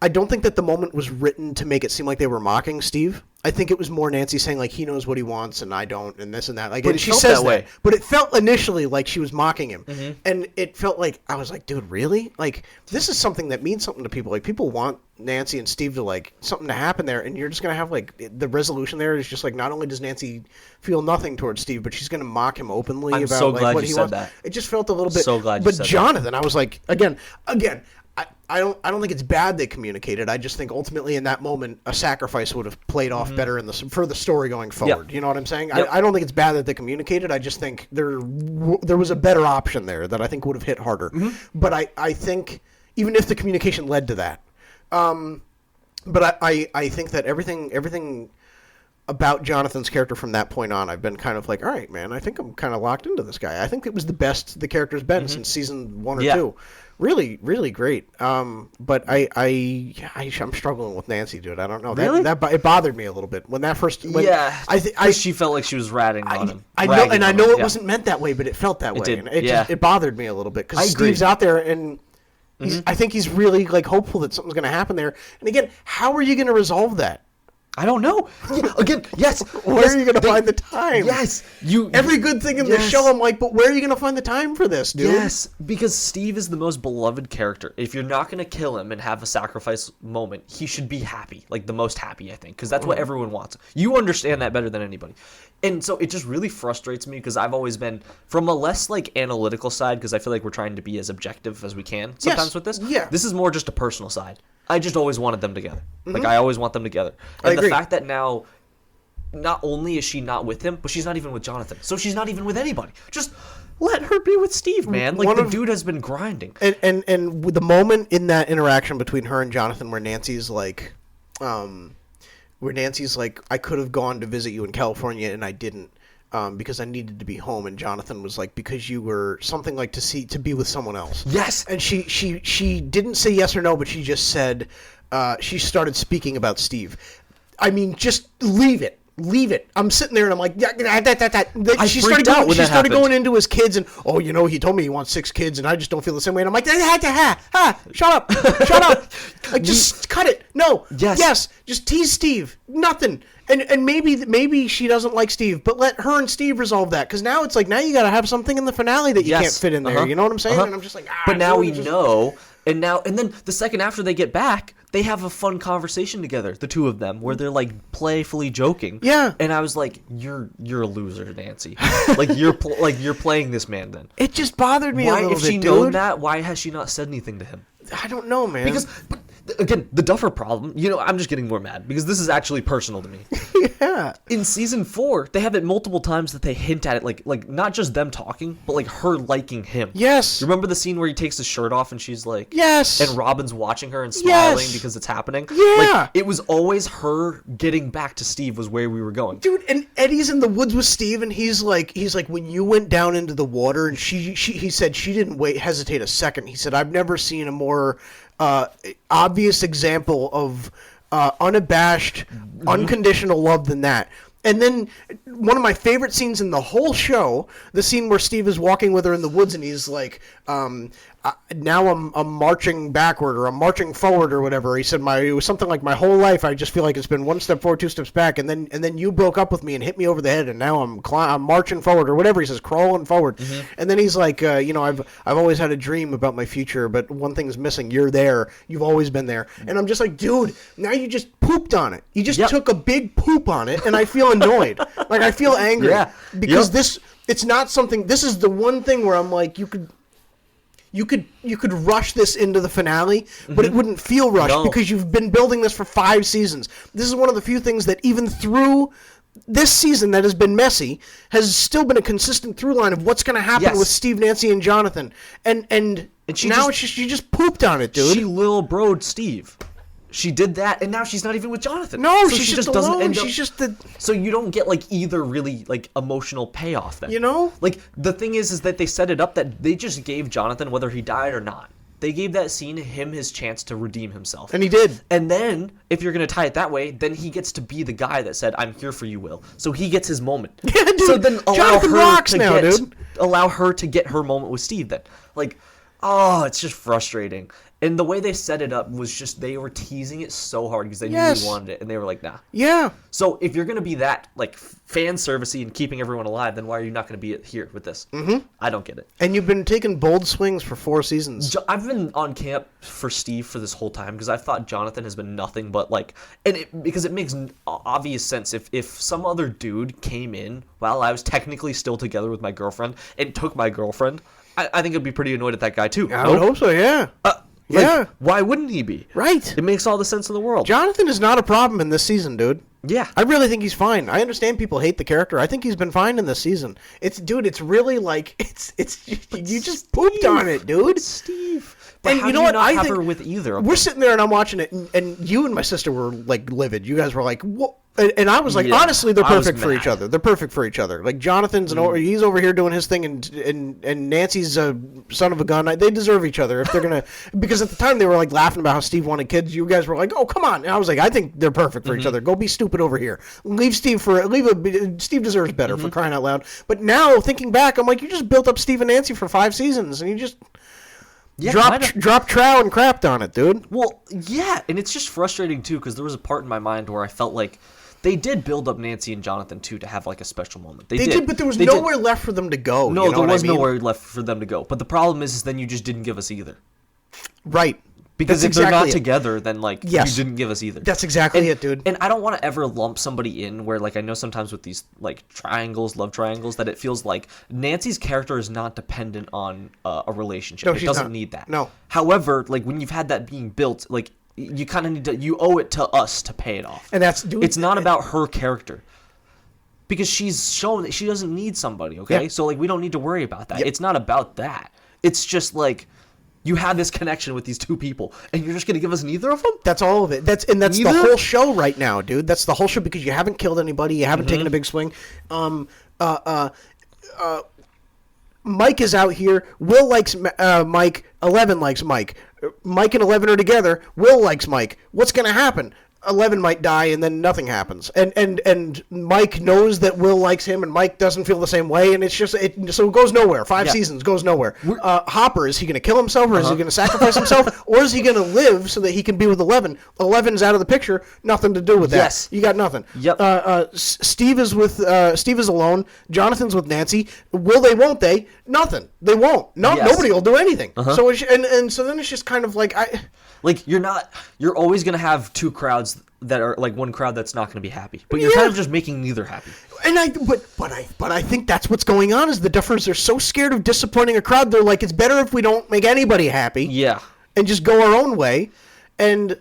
that the moment was written to make it seem like they were mocking Steve. I think it was more Nancy saying, like, he knows what he wants and I don't, and this and that. Like, but and she says that way. But it felt initially like she was mocking him. And it felt like, I was like, dude, really? Like, this is something that means something to people. Like, people want Nancy and Steve to, like, something to happen there, and you're just going to have, like, the resolution there is just, like, not only does Nancy feel nothing towards Steve, but she's going to mock him openly I'm about, so like, glad what you he said wants. that. It just felt a little bit. So glad you but said Jonathan, that. I was like, again, I don't think it's bad they communicated. I just think ultimately in that moment a sacrifice would have played off better for the story going forward. You know what I'm saying? I don't think it's bad that they communicated. I just think there was a better option there that I think would have hit harder. But I think even if the communication led to that, but I think that everything about Jonathan's character from that point on, I've been kind of like, all right, man, I think I'm kind of locked into this guy. I think it was the best the character's been since season 1 or 2. Really, really great. But I'm struggling with Nancy, dude. I don't know. Really? It bothered me a little bit when that first. She felt like she was ratting on him. I know, and I know it wasn't meant that way, but it felt that way. Did. And it bothered me a little bit because Steve's out there and. I think he's really like hopeful that something's going to happen there. And again, how are you going to resolve that? I don't know. Again, yes. Where are you going to find the time? Yes. Every good thing in the show, I'm like, but where are you going to find the time for this, dude? Yes, because Steve is the most beloved character. If you're not going to kill him and have a sacrifice moment, he should be happy, like the most happy, I think, because that's what everyone wants. You understand that better than anybody. And so it just really frustrates me because I've always been from a less like analytical side because I feel like we're trying to be as objective as we can sometimes with this. Yeah. This is more just a personal side. I just always wanted them together. Like, I always want them together. And the fact that now, not only is she not with him, but she's not even with Jonathan. So she's not even with anybody. Just let her be with Steve, man. Like, the dude has been grinding. And with the moment in that interaction between her and Jonathan where Nancy's like, I could have gone to visit you in California and I didn't. Because I needed to be home, and Jonathan was like, because you were something like to be with someone else. Yes. And she didn't say yes or no, but she just said she started speaking about Steve. I mean, just leave it. Leave it. I'm sitting there and I'm like, She started going into his kids and, he told me he wants 6 kids and I just don't feel the same way. And I'm like, shut up. Like, just cut it. No. Yes. Just tease Steve. Nothing. And maybe she doesn't like Steve, but let her and Steve resolve that. Because now it's like, now you got to have something in the finale that you can't fit in there. You know what I'm saying? And I'm just like, but now we know. And then the second after they get back, they have a fun conversation together, the two of them, where they're like playfully joking. Yeah. And I was like, "You're a loser, Nancy. you're playing this man." Then it just bothered me a little bit, dude. If she known that, why has she not said anything to him? I don't know, man. Because, again, the Duffer problem, I'm just getting more mad because this is actually personal to me. Yeah. In season 4, they have it multiple times that they hint at it, like not just them talking, but like her liking him. Yes. Remember the scene where he takes his shirt off and she's like, yes. And Robin's watching her and smiling because it's happening? Yeah. Like, it was always her getting back to Steve was where we were going. Dude, and Eddie's in the woods with Steve and he's like, when you went down into the water and he said she didn't hesitate a second. He said, I've never seen a more obvious example of unabashed, unconditional love than that. And then one of my favorite scenes in the whole show, the scene where Steve is walking with her in the woods and he's like, now I'm marching backward or I'm marching forward or whatever. He said it was something like my whole life I just feel like it's been 1 step forward, 2 steps back, and then you broke up with me and hit me over the head and now I'm marching forward or whatever. He says, crawling forward. And then he's like, I've always had a dream about my future, but one thing's missing. You're there. You've always been there. And I'm just like, dude, now you just pooped on it. You just took a big poop on it, and I feel annoyed. Like, I feel angry. Yeah. Because it's not something. This is the one thing where I'm like, you could rush this into the finale, but it wouldn't feel rushed because you've been building this for 5 seasons. This is one of the few things that even through this season that has been messy has still been a consistent through line of what's going to happen with Steve, Nancy, and Jonathan. And she just pooped on it, dude. She little broed Steve. She did that, and now she's not even with Jonathan. No, so she just doesn't alone. end up. She's just the. So you don't get like either really like emotional payoff then. You know, like the thing is that they set it up that they just gave Jonathan, whether he died or not, they gave that scene him his chance to redeem himself, and he did. And then if you're gonna tie it that way, then he gets to be the guy that said, "I'm here for you, Will." So he gets his moment. Yeah, dude. So then allow her to get her moment with Steve. Then like, oh, it's just frustrating. And the way they set it up was just they were teasing it so hard because they knew we wanted it, and they were like, nah. Yeah. So if you're going to be that like fan servicey and keeping everyone alive, then why are you not going to be here with this? Mm-hmm. I don't get it. And you've been taking bold swings for 4 seasons. I've been on camp for Steve for this whole time because I thought Jonathan has been nothing but like, because it makes obvious sense if some other dude came in while I was technically still together with my girlfriend and took my girlfriend, I think I'd be pretty annoyed at that guy too. I would hope so, yeah. Yeah. Why wouldn't he be? Right. It makes all the sense in the world. Jonathan is not a problem in this season, dude. Yeah. I really think he's fine. I understand people hate the character. I think he's been fine in this season. It's really like you just pooped on it, dude. Steve. But and how you know do you what? not I have think her with either of we're them? sitting there and I'm watching it, and you and my sister were like livid. You guys were like, "What?" And I was like, Yeah, honestly, they're I was perfect for each mad. other. They're perfect for each other. Like Jonathan's he's over here doing his thing, and Nancy's a son of a gun. They deserve each other if they're gonna. Because at the time they were like laughing about how Steve wanted kids. You guys were like, "Oh, come on!" And I was like, "I think they're perfect for each other. Go be stupid over here. Steve deserves better for crying out loud." But now thinking back, I'm like, you just built up Steve and Nancy for 5 seasons, and you just. Drop trow and crapped on it, dude. Well, yeah, and it's just frustrating too because there was a part in my mind where I felt like they did build up Nancy and Jonathan too to have like a special moment. They did, but there was nowhere left for them to go. No, you know there was I mean? nowhere left for them to go. But the problem is then you just didn't give us either. Right. Because That's if they're not exactly together, then like you didn't give us either. That's exactly it, dude. And I don't want to ever lump somebody in where like I know sometimes with these like love triangles, that it feels like Nancy's character is not dependent on a relationship. No, it she's doesn't not. need that. No. However, like when you've had that being built, like you kind of need to, you owe it to us to pay it off. And that's, dude, it's not about her character. Because she's shown that she doesn't need somebody, okay? Yeah. So like we don't need to worry about that. Yep. It's not about that. It's just like you have this connection with these two people, and you're just gonna give us neither of them? That's all of it. That's Neither? the whole show right now, dude. That's the whole show because you haven't killed anybody, you haven't taken a big swing. Mike is out here. Will likes Mike. 11 likes Mike. Mike and 11 are together. Will likes Mike. What's gonna happen? 11 might die and then nothing happens. And Mike knows that Will likes him and Mike doesn't feel the same way, and it's just so it goes nowhere. 5 seasons goes nowhere. Hopper, is he going to kill himself or is he going to sacrifice himself or is he going to live so that he can be with 11? 11's out of the picture, nothing to do with that. Yes. You got nothing. Yep. Steve is alone. Jonathan's with Nancy. Will they, won't they? Nothing. They won't. Nobody will do anything. So and so then it's just kind of like Like you're always gonna have two crowds that are like one crowd that's not gonna be happy, but you're kind of just making neither happy. And but I think that's what's going on is the difference. They're so scared of disappointing a crowd. They're like, it's better if we don't make anybody happy. Yeah. And just go our own way. And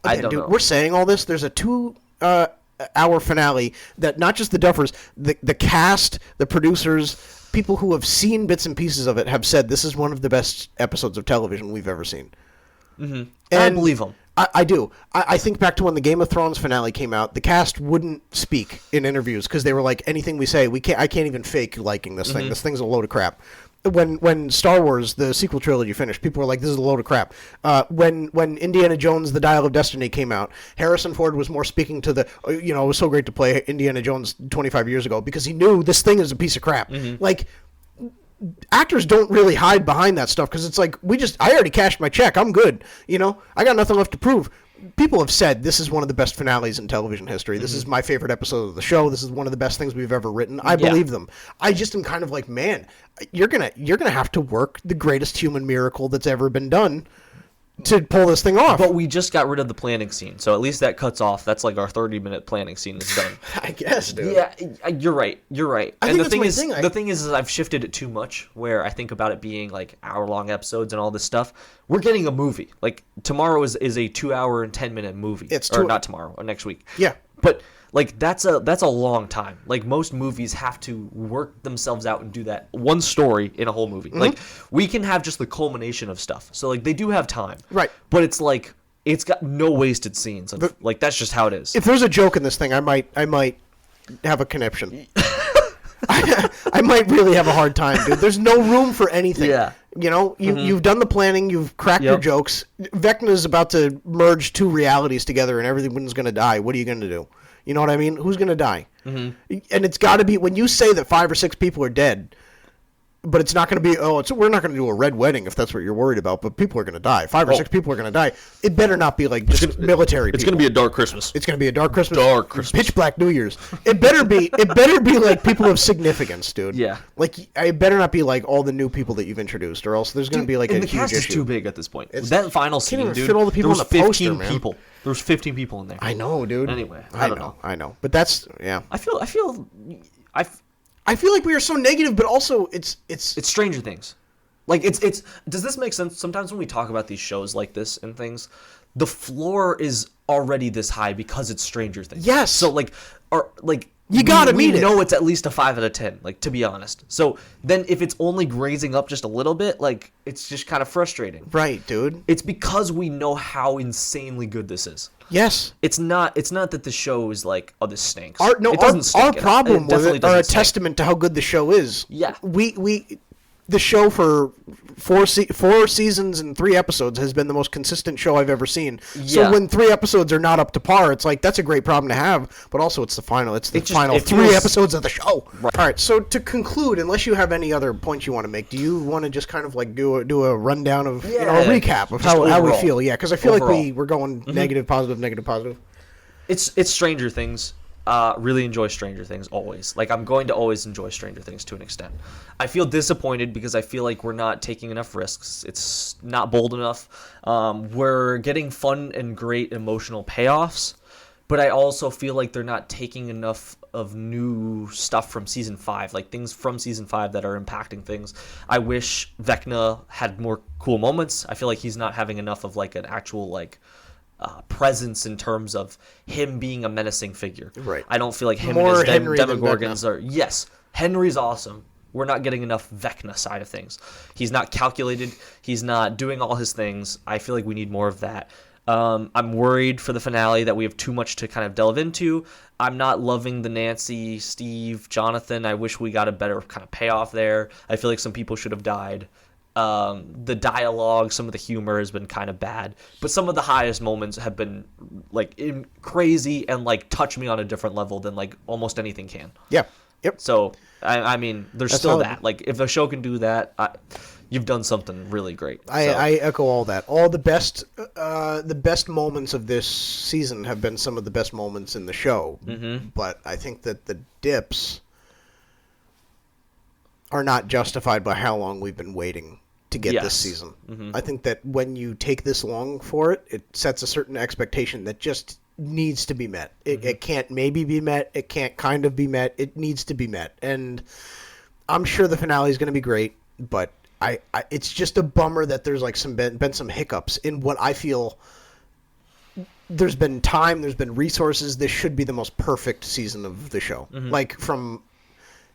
I don't know. We're saying all this. There's a 2-hour finale that not just the Duffers, the cast, the producers, people who have seen bits and pieces of it have said this is one of the best episodes of television we've ever seen. Mm-hmm. And I believe them. I do. I think back to when the Game of Thrones finale came out. The cast wouldn't speak in interviews because they were like, anything we say, I can't even fake liking this thing. This thing's a load of crap. When Star Wars, the sequel trilogy finished, people were like, this is a load of crap. When Indiana Jones, The Dial of Destiny came out, Harrison Ford was more speaking to the, it was so great to play Indiana Jones 25 years ago because he knew this thing is a piece of crap. Like, actors don't really hide behind that stuff because it's like I already cashed my check. I'm good. I got nothing left to prove. People have said this is one of the best finales in television history. This is my favorite episode of the show. This is one of the best things we've ever written. I believe them. I just am kind of like, man, you're gonna have to work the greatest human miracle that's ever been done to pull this thing off. But we just got rid of the planning scene, so at least that cuts off. That's like our 30-minute planning scene is done. I guess, dude. Yeah, you're right. And the thing is I've shifted it too much. Where I think about it being like hour-long episodes and all this stuff. We're getting a movie. Like tomorrow is a 2-hour and 10-minute movie. Not tomorrow, or next week. Yeah, but. Like that's a long time. Like most movies have to work themselves out and do that one story in a whole movie. Like we can have just the culmination of stuff. So like they do have time. Right. But it's like it's got no wasted scenes. Like that's just how it is. If there's a joke in this thing, I might have a conniption. I might really have a hard time, dude. There's no room for anything. Yeah. You know, you've done the planning, you've cracked your jokes. Vecna's about to merge two realities together, and everyone's going to die. What are you going to do? You know what I mean? Who's going to die? Mm-hmm. And it's got to be, when you say that 5 or 6 people are dead, but it's not going to be, we're not going to do a red wedding if that's what you're worried about, but people are going to die. 5 or 6 people are going to die. It better not be like just military people. It's going to be a dark Christmas. It's going to be a dark Christmas. Dark Christmas. Pitch black New Year's. It better be like people of significance, dude. Yeah. Like, it better not be like all the new people that you've introduced, or else there's going to be like a huge issue. And the cast is too big at this point. That final scene, can't even dude, fit all the people there was on the 15 poster, man. people. There was 15 people in there. I know, dude. Anyway, I don't know. I know. But that's, yeah. I feel like we are so negative, but also it's Stranger Things. Like it's does this make sense? Sometimes when we talk about these shows like this and things, the floor is already this high because it's Stranger Things. Yes. So you gotta meet it. We know it's at least a 5 out of 10, like, to be honest. So then if it's only grazing up just a little bit, like, it's just kind of frustrating. Right, dude. It's because we know how insanely good this is. Yes. It's not that the show is like, oh, this stinks. Our problem with it are a stink. testament to how good the show is. Yeah. The show for 4 seasons and 3 episodes has been the most consistent show I've ever seen. So Yeah. when 3 episodes are not up to par, it's like, that's a great problem to have, but also it's the final 3 episodes of the show. Right. All right, so to conclude, unless you have any other points you want to make, do you want to just kind of like do a rundown of, a recap of how we feel? Yeah, because I feel like we're going negative, positive, negative, positive. It's Stranger Things. Really enjoy Stranger Things always. Like, I'm going to always enjoy Stranger Things to an extent. I feel disappointed because I feel like we're not taking enough risks. It's not bold enough. We're getting fun and great emotional payoffs, but I also feel like they're not taking enough of new stuff from season 5, like things from season 5 that are impacting things. I wish Vecna had more cool moments. I feel like he's not having enough of like an actual like presence in terms of him being a menacing figure. Right. I don't feel like him More and his Henry than Demogorgons are. Yes, Henry's awesome. We're not getting enough Vecna side of things. He's not calculated. He's not doing all his things. I feel like we need more of that. I'm worried for the finale that we have too much to kind of delve into. I'm not loving the Nancy, Steve, Jonathan. I wish we got a better kind of payoff there. I feel like some people should have died. The dialogue, some of the humor has been kind of bad, but some of the highest moments have been like crazy and like touch me on a different level than like almost anything can. Yeah. Yep. So I mean, there's still that. Like, if a show can do that, you've done something really great. I echo all that. All the best moments of this season have been some of the best moments in the show. Mm-hmm. But I think that the dips are not justified by how long we've been waiting to get this season. Mm-hmm. I think that when you take this long for it, it sets a certain expectation that just needs to be met. It can't maybe be met. It can't kind of be met. It needs to be met. And I'm sure the finale is going to be great, but it's just a bummer that there's like been some hiccups in what I feel. There's been time, there's been resources. This should be the most perfect season of the show. Mm-hmm. Like, from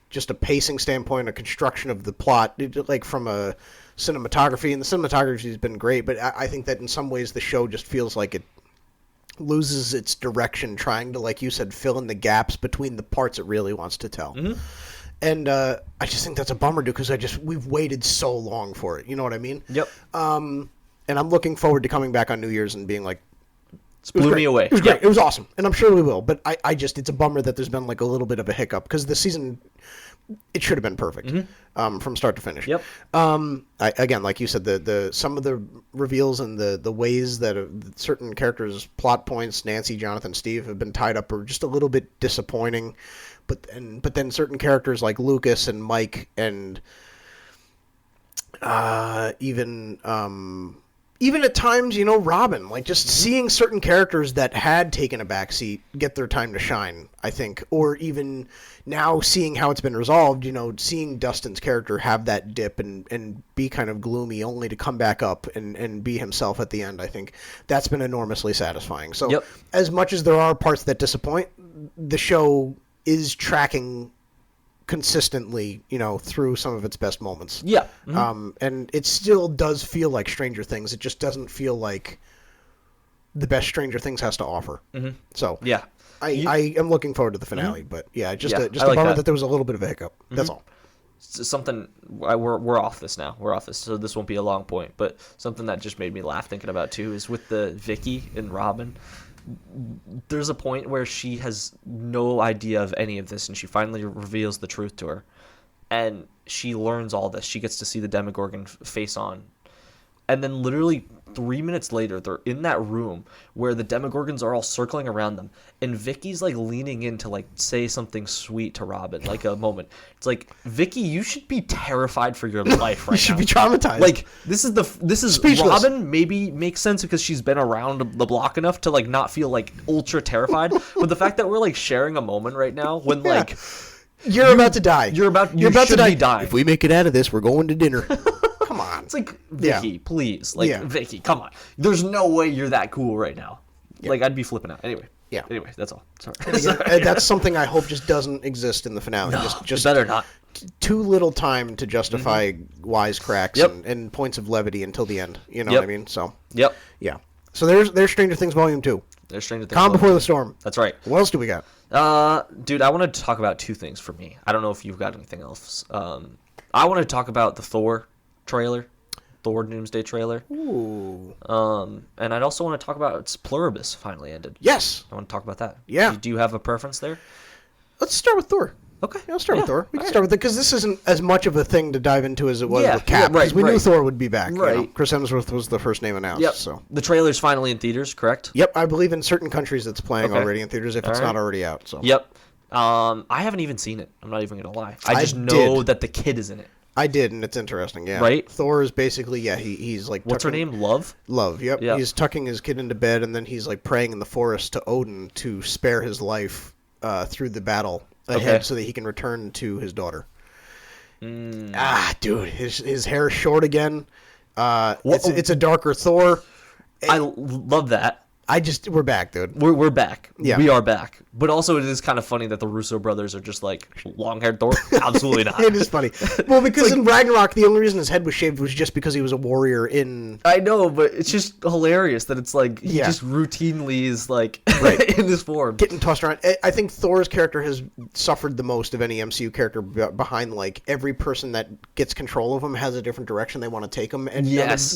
just a pacing standpoint, a construction of the plot, like from a cinematography, and the cinematography has been great, but I think that in some ways the show just feels like it loses its direction trying to, like you said, fill in the gaps between the parts it really wants to tell. Mm-hmm. And I just think that's a bummer, dude, because we've waited so long for it. You know what I mean? Yep. And I'm looking forward to coming back on New Year's and being like, it blew me away. It was great. It was awesome. And I'm sure we will. But I just, it's a bummer that there's been like a little bit of a hiccup, because the season, it should have been perfect from start to finish. Yep. Again, like you said, the some of the reveals and the ways that certain characters' plot points, Nancy, Jonathan, Steve, have been tied up are just a little bit disappointing. But then certain characters like Lucas and Mike and even at times, you know, Robin, like just seeing certain characters that had taken a backseat get their time to shine, I think. Or even now seeing how it's been resolved, you know, seeing Dustin's character have that dip and be kind of gloomy only to come back up and be himself at the end, I think that's been enormously satisfying. So as much as there are parts that disappoint, the show is tracking consistently, you know, through some of its best moments. Yeah. Mm-hmm. And it still does feel like Stranger Things. It just doesn't feel like the best Stranger Things has to offer. Mm-hmm. So yeah, I am looking forward to the finale, but just a like bummer that. that there was a little bit of a hiccup. That's all. Something we're off this now. We're off this, so this won't be a long point. But something that just made me laugh thinking about too is with the Vicky and Robin. There's a point where she has no idea of any of this, and she finally reveals the truth to her, and she learns all this. She gets to see the Demogorgon face on. And then literally 3 minutes later, they're in that room where the Demogorgons are all circling around them. And Vicky's like leaning in to like say something sweet to Robin, like a moment. It's like, Vicky, you should be terrified for your life right now. You should be traumatized. Like, this is Speechless. Robin maybe makes sense because she's been around the block enough to like not feel like ultra terrified. But the fact that we're like sharing a moment right now when like you're about to die. You're about to die. If we make it out of this, we're going to dinner. Come on. It's like, Vicky, please. Like, Vicky, come on. There's no way you're that cool right now. Yeah. Like, I'd be flipping out. Anyway. Yeah. Anyway, that's all. Sorry. Again, that's something I hope just doesn't exist in the finale. No, just better not. Too little time to justify wisecracks and points of levity until the end. You know what I mean? So. Yep. Yeah. So there's Stranger Things Volume 2. There's Stranger Things. Calm Before the Storm. That's right. What else do we got? Dude, I want to talk about two things for me. I don't know if you've got anything else. I want to talk about the Thor trailer. Thor Doomsday trailer. Ooh. And I'd also want to talk about Pluribus finally ended. Yes. I want to talk about that. Yeah. Do you have a preference there? Let's start with Thor. Okay. Yeah, let's start with Thor. We can start with it because this isn't as much of a thing to dive into as it was with Cap. Yeah, right. Because we knew Thor would be back. Right. You know? Chris Hemsworth was the first name announced. Yep. So. The trailer's finally in theaters, correct? Yep. I believe in certain countries it's playing already in theaters if it's not already out. So. Yep. I haven't even seen it. I'm not even going to lie. I just know that the kid is in it. I did, and it's interesting, yeah. Right? Thor is basically, he's like... What's her name? Love? Love, yep. He's tucking his kid into bed, and then he's like praying in the forest to Odin to spare his life through the battle ahead so that he can return to his daughter. Dude, his hair is short again. It's a darker Thor. I love that. We're back, dude. We're back. Yeah. We are back. But also it is kind of funny that the Russo brothers are just like long-haired Thor. Absolutely not. It is funny. Well, because in Ragnarok, the only reason his head was shaved was just because he was a warrior in... I know, but it's just hilarious that it's like he just routinely is like in this form. Getting tossed around. I think Thor's character has suffered the most of any MCU character behind like every person that gets control of him has a different direction they want to take him, and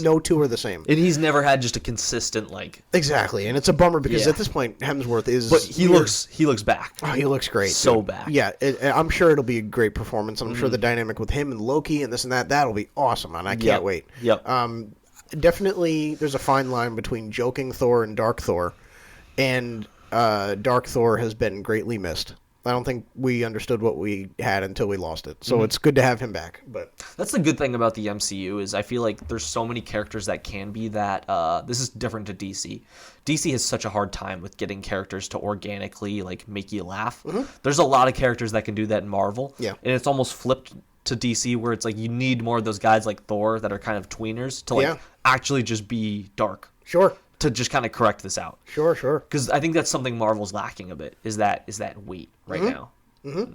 no two are the same. And he's never had just a consistent like... Exactly. And it's a bummer because at this point Hemsworth is... But he looks back. Oh, he looks great. So back. Yeah, I'm sure it'll be a great performance. I'm sure the dynamic with him and Loki and this and that'll be awesome, and I can't wait. Yep. Definitely there's a fine line between joking Thor and Dark Thor, and Dark Thor has been greatly missed. I don't think we understood what we had until we lost it. So it's good to have him back. But that's the good thing about the MCU is I feel like there's so many characters that can be that. This is different to DC. DC has such a hard time with getting characters to organically like make you laugh. There's a lot of characters that can do that in Marvel. Yeah. And it's almost flipped to DC where it's like you need more of those guys like Thor that are kind of tweeners to like actually just be dark. Sure. To just kind of correct this out. Sure. Because I think that's something Marvel's lacking a bit is that weight right now.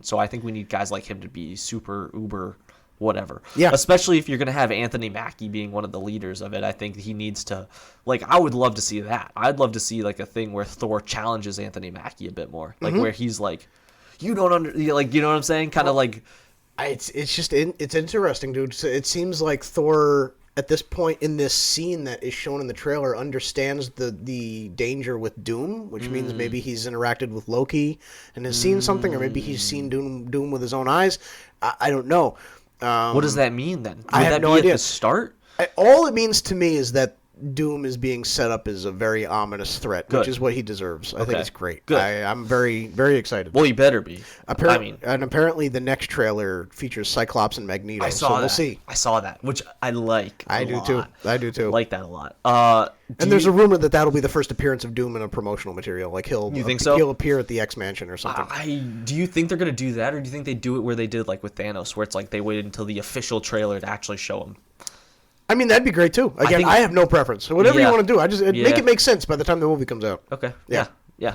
So I think we need guys like him to be super uber whatever. Yeah. Especially if you're going to have Anthony Mackie being one of the leaders of it. I think he needs to like I would love to see that. I'd love to see like a thing where Thor challenges Anthony Mackie a bit more. Like where he's like you know what I'm saying? Kind of like it's interesting, dude. It seems like Thor at this point in this scene that is shown in the trailer understands the danger with Doom, which means maybe he's interacted with Loki and has seen something, or maybe he's seen Doom with his own eyes. I don't know. What does that mean then? Would I have that no be idea. At the start? All it means to me is that Doom is being set up as a very ominous threat, which is what he deserves. I think it's great. Good. I'm very, very excited. Well, he better be. And apparently the next trailer features Cyclops and Magneto. I saw so that. We'll see. I saw that, which I like. I do too. I like that a lot. And there's a rumor that that'll be the first appearance of Doom in a promotional material. Like You think so? He'll appear at the X Mansion or something. Do you think they're gonna do that, or do you think they do it where they did like with Thanos, where it's like they waited until the official trailer to actually show him? I mean, that'd be great too. Again, I have no preference. So whatever you want to do, make it make sense by the time the movie comes out. Okay. Yeah,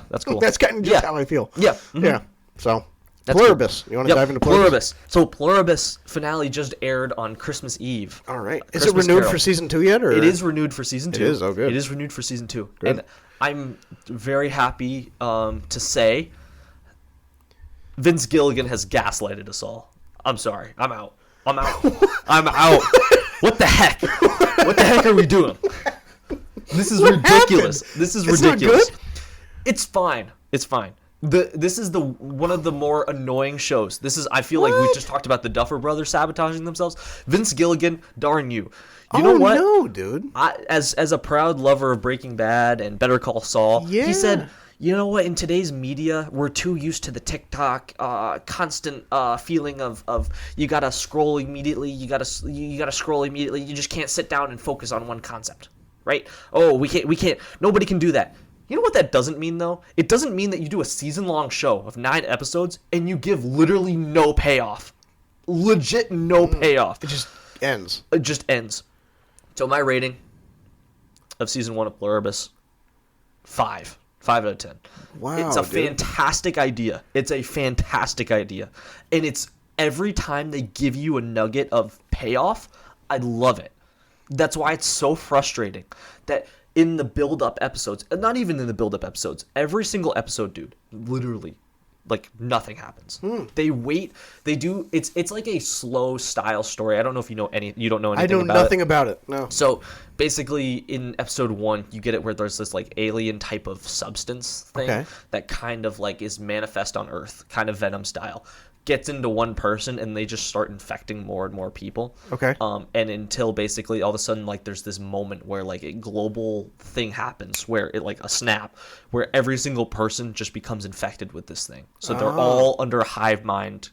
that's cool. That's kind of just how I feel. Yeah. Yeah. So Pluribus. You want to dive into Pluribus? So Pluribus finale just aired on Christmas Eve. All right. Is it renewed for season 2 yet? Or? It is renewed for season 2. It is? Oh, good. It is renewed for season 2. Good. And I'm very happy to say Vince Gilligan has gaslighted us all. I'm sorry. I'm out. I'm out. What the heck? What the heck are we doing? This is ridiculous. Happened? This is It's ridiculous. not good? It's fine. It's fine. This is one of the more annoying shows. I feel like we just talked about the Duffer Brothers sabotaging themselves. Vince Gilligan, darn you. You know what? No, dude. As a proud lover of Breaking Bad and Better Call Saul, Yeah. he said, you know what? In today's media, we're too used to the TikTok constant feeling of you gotta scroll immediately. You gotta scroll immediately. You just can't sit down and focus on one concept, right? Oh, we can't. Nobody can do that. You know what that doesn't mean, though? It doesn't mean that you do a season-long show of 9 episodes and you give literally no payoff. Legit no payoff. It just ends. It just ends. So my rating of season 1 of Pluribus, 5. 5 out of 10. Wow, it's a dude. fantastic idea. It's a fantastic idea. And it's every time they give you a nugget of payoff, I love it. That's why it's so frustrating that in the build-up episodes, and not even in the build-up episodes, every single episode, dude, literally, like, nothing happens. They wait. They do. It's like a slow style story. I don't know if you know you don't know anything about it. I know nothing about it. No. So basically, in episode 1, you get it where there's this like alien type of substance thing that kind of like is manifest on Earth, kind of Venom style. Gets into one person and they just start infecting more and more people. Okay. And until basically all of a sudden like there's this moment where like a global thing happens where it like a snap where every single person just becomes infected with this thing. So they're all under a hive mind,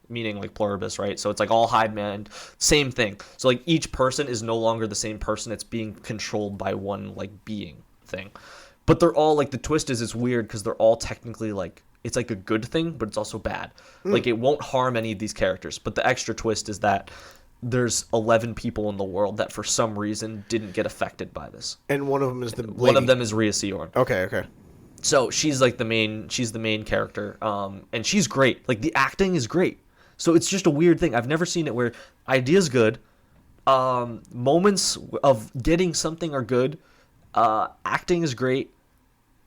meaning like Pluribus, right? So it's like all hive mind, same thing. So like each person is no longer the same person. It's being controlled by one like being thing. But they're all like, the twist is it's weird because they're all technically like, it's like a good thing, but it's also bad. Like it won't harm any of these characters. But the extra twist is that there's 11 people in the world that for some reason didn't get affected by this. And one of them is the lady. One of them is Rhea Seehorn. Okay. So she's like the main character. And she's great. Like the acting is great. So it's just a weird thing. I've never seen it where idea's good. Moments of getting something are good. Acting is great.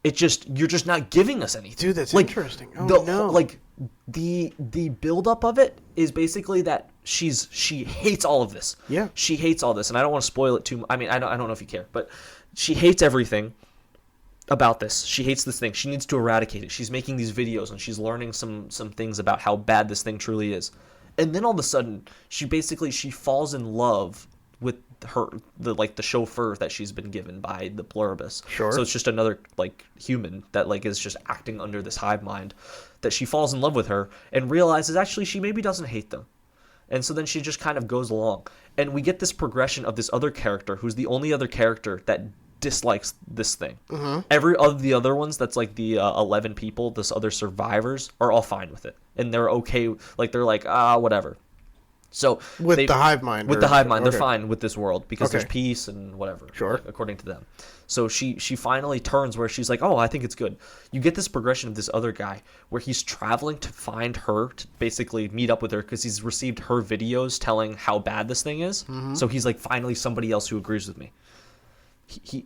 You're just not giving us anything. Dude, that's like, interesting. No. Like the buildup of it is basically that she hates all of this. Yeah. She hates all this, and I don't want to spoil it too much. I mean, I don't know if you care, but she hates everything about this. She hates this thing. She needs to eradicate it. She's making these videos and she's learning some things about how bad this thing truly is. And then all of a sudden, she falls in love with the chauffeur that she's been given by the Pluribus. Sure. So it's just another like human that like is just acting under this hive mind, that she falls in love with her and realizes actually she maybe doesn't hate them. And so then she just kind of goes along. And we get this progression of this other character who's the only other character that dislikes this thing. Every of the other ones, that's like the 11 people, this other survivors, are all fine with it. And they're okay. Like they're like, whatever. So the hive mind. With the hive mind, they're fine with this world because there's peace and whatever. Sure. According to them. So she finally turns where she's like, oh, I think it's good. You get this progression of this other guy where he's traveling to find her, to basically meet up with her because he's received her videos telling how bad this thing is. So he's like, finally somebody else who agrees with me.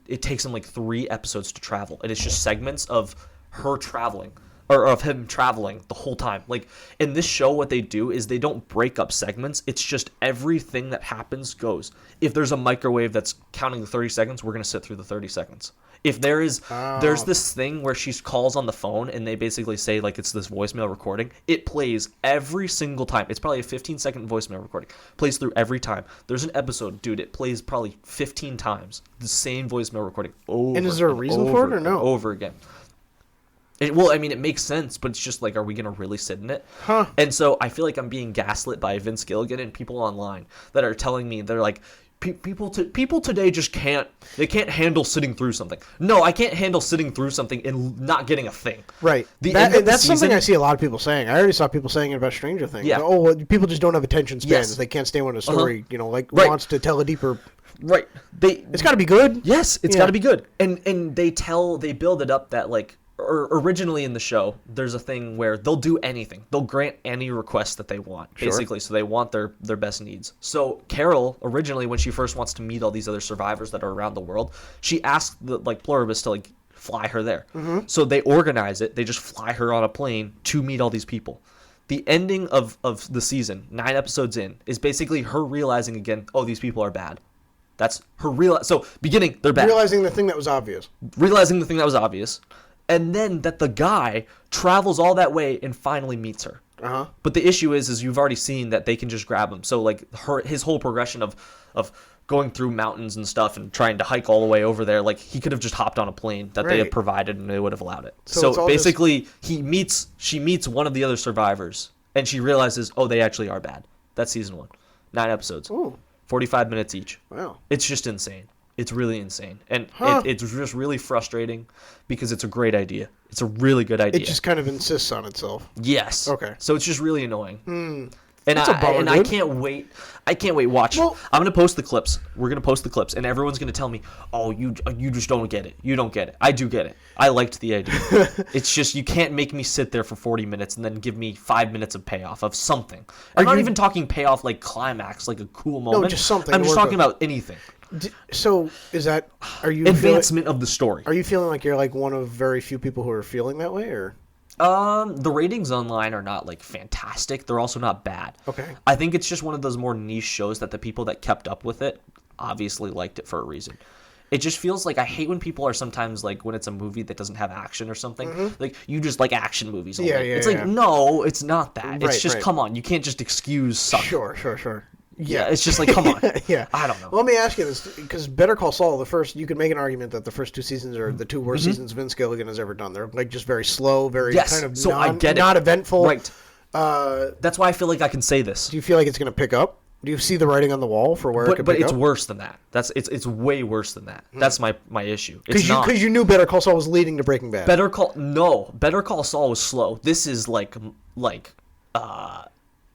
It takes him like 3 episodes to travel, and it's just segments of her traveling. Or of him traveling the whole time. Like, in this show, what they do is they don't break up segments. It's just everything that happens goes. If there's a microwave that's counting the 30 seconds, we're going to sit through the 30 seconds. If there's this thing where she calls on the phone and they basically say, like, it's this voicemail recording, it plays every single time. It's probably a 15-second voicemail recording. Plays through every time. There's an episode, dude, it plays probably 15 times. The same voicemail recording over and is there a reason for it or no? Over again. It makes sense, but it's just like, are we going to really sit in it? Huh. And so I feel like I'm being gaslit by Vince Gilligan and people online that are telling me, they're like, people today just can't handle sitting through something. No, I can't handle sitting through something and not getting a thing. Right. That's something I see a lot of people saying. I already saw people saying it about Stranger Things. Yeah. Oh, well, people just don't have attention spans. Yes. They can't stay on a story, wants to tell a deeper... Right. It's got to be good. Yes, it's got to be good. And they build it up that, like, originally in the show, there's a thing where they'll do anything. They'll grant any request that they want, basically. So they want their best needs. So Carol, originally, when she first wants to meet all these other survivors that are around the world, she asked Pluribus to fly her there. So they organize it. They just fly her on a plane to meet all these people. The ending of the season, 9 episodes in, is basically her realizing again, oh, these people are bad. That's her So beginning, they're bad. Realizing the thing that was obvious. And then that the guy travels all that way and finally meets her. But the issue is you've already seen that they can just grab him. So his whole progression of going through mountains and stuff and trying to hike all the way over there, he could have just hopped on a plane that they had provided and they would have allowed it. So basically, she meets one of the other survivors and she realizes, oh, they actually are bad. That's season 1, 9 episodes, 45 minutes each. Wow, it's just insane. It's really insane. And it's just really frustrating because it's a great idea. It's a really good idea. It just kind of insists on itself. Yes. Okay. So it's just really annoying. And I I can't wait. Watch. Well, I'm gonna post the clips. We're gonna post the clips, and everyone's gonna tell me, "Oh, you just don't get it. You don't get it." I do get it. I liked the idea. It's just you can't make me sit there for 40 minutes and then give me 5 minutes of payoff of something. I'm not even talking payoff like climax, like a cool moment. No, just something. I'm just talking about anything. So are you advancement of the story? Are you feeling like you're one of very few people who are feeling that way, or? The ratings online are not fantastic. They're also not bad. Okay. I think it's just one of those more niche shows that the people that kept up with it obviously liked it for a reason. It just feels I hate when people are sometimes when it's a movie that doesn't have action or something. You just like action movies. Yeah. It's no, it's not that. It's just come on. You can't just excuse sucking. Sure. Yeah, it's just come on. Yeah. I don't know. Well, let me ask you this, because Better Call Saul, you could make an argument that the first 2 seasons are the 2 worst seasons Vince Gilligan has ever done. They're just very slow, very kind of I get it. not eventful. Right. That's why I feel I can say this. Do you feel like it's going to pick up? Do you see the writing on the wall for where it could pick up? But it's worse than that. It's way worse than that. That's my issue. Because you knew Better Call Saul was leading to Breaking Bad. Better Call Saul was slow. This is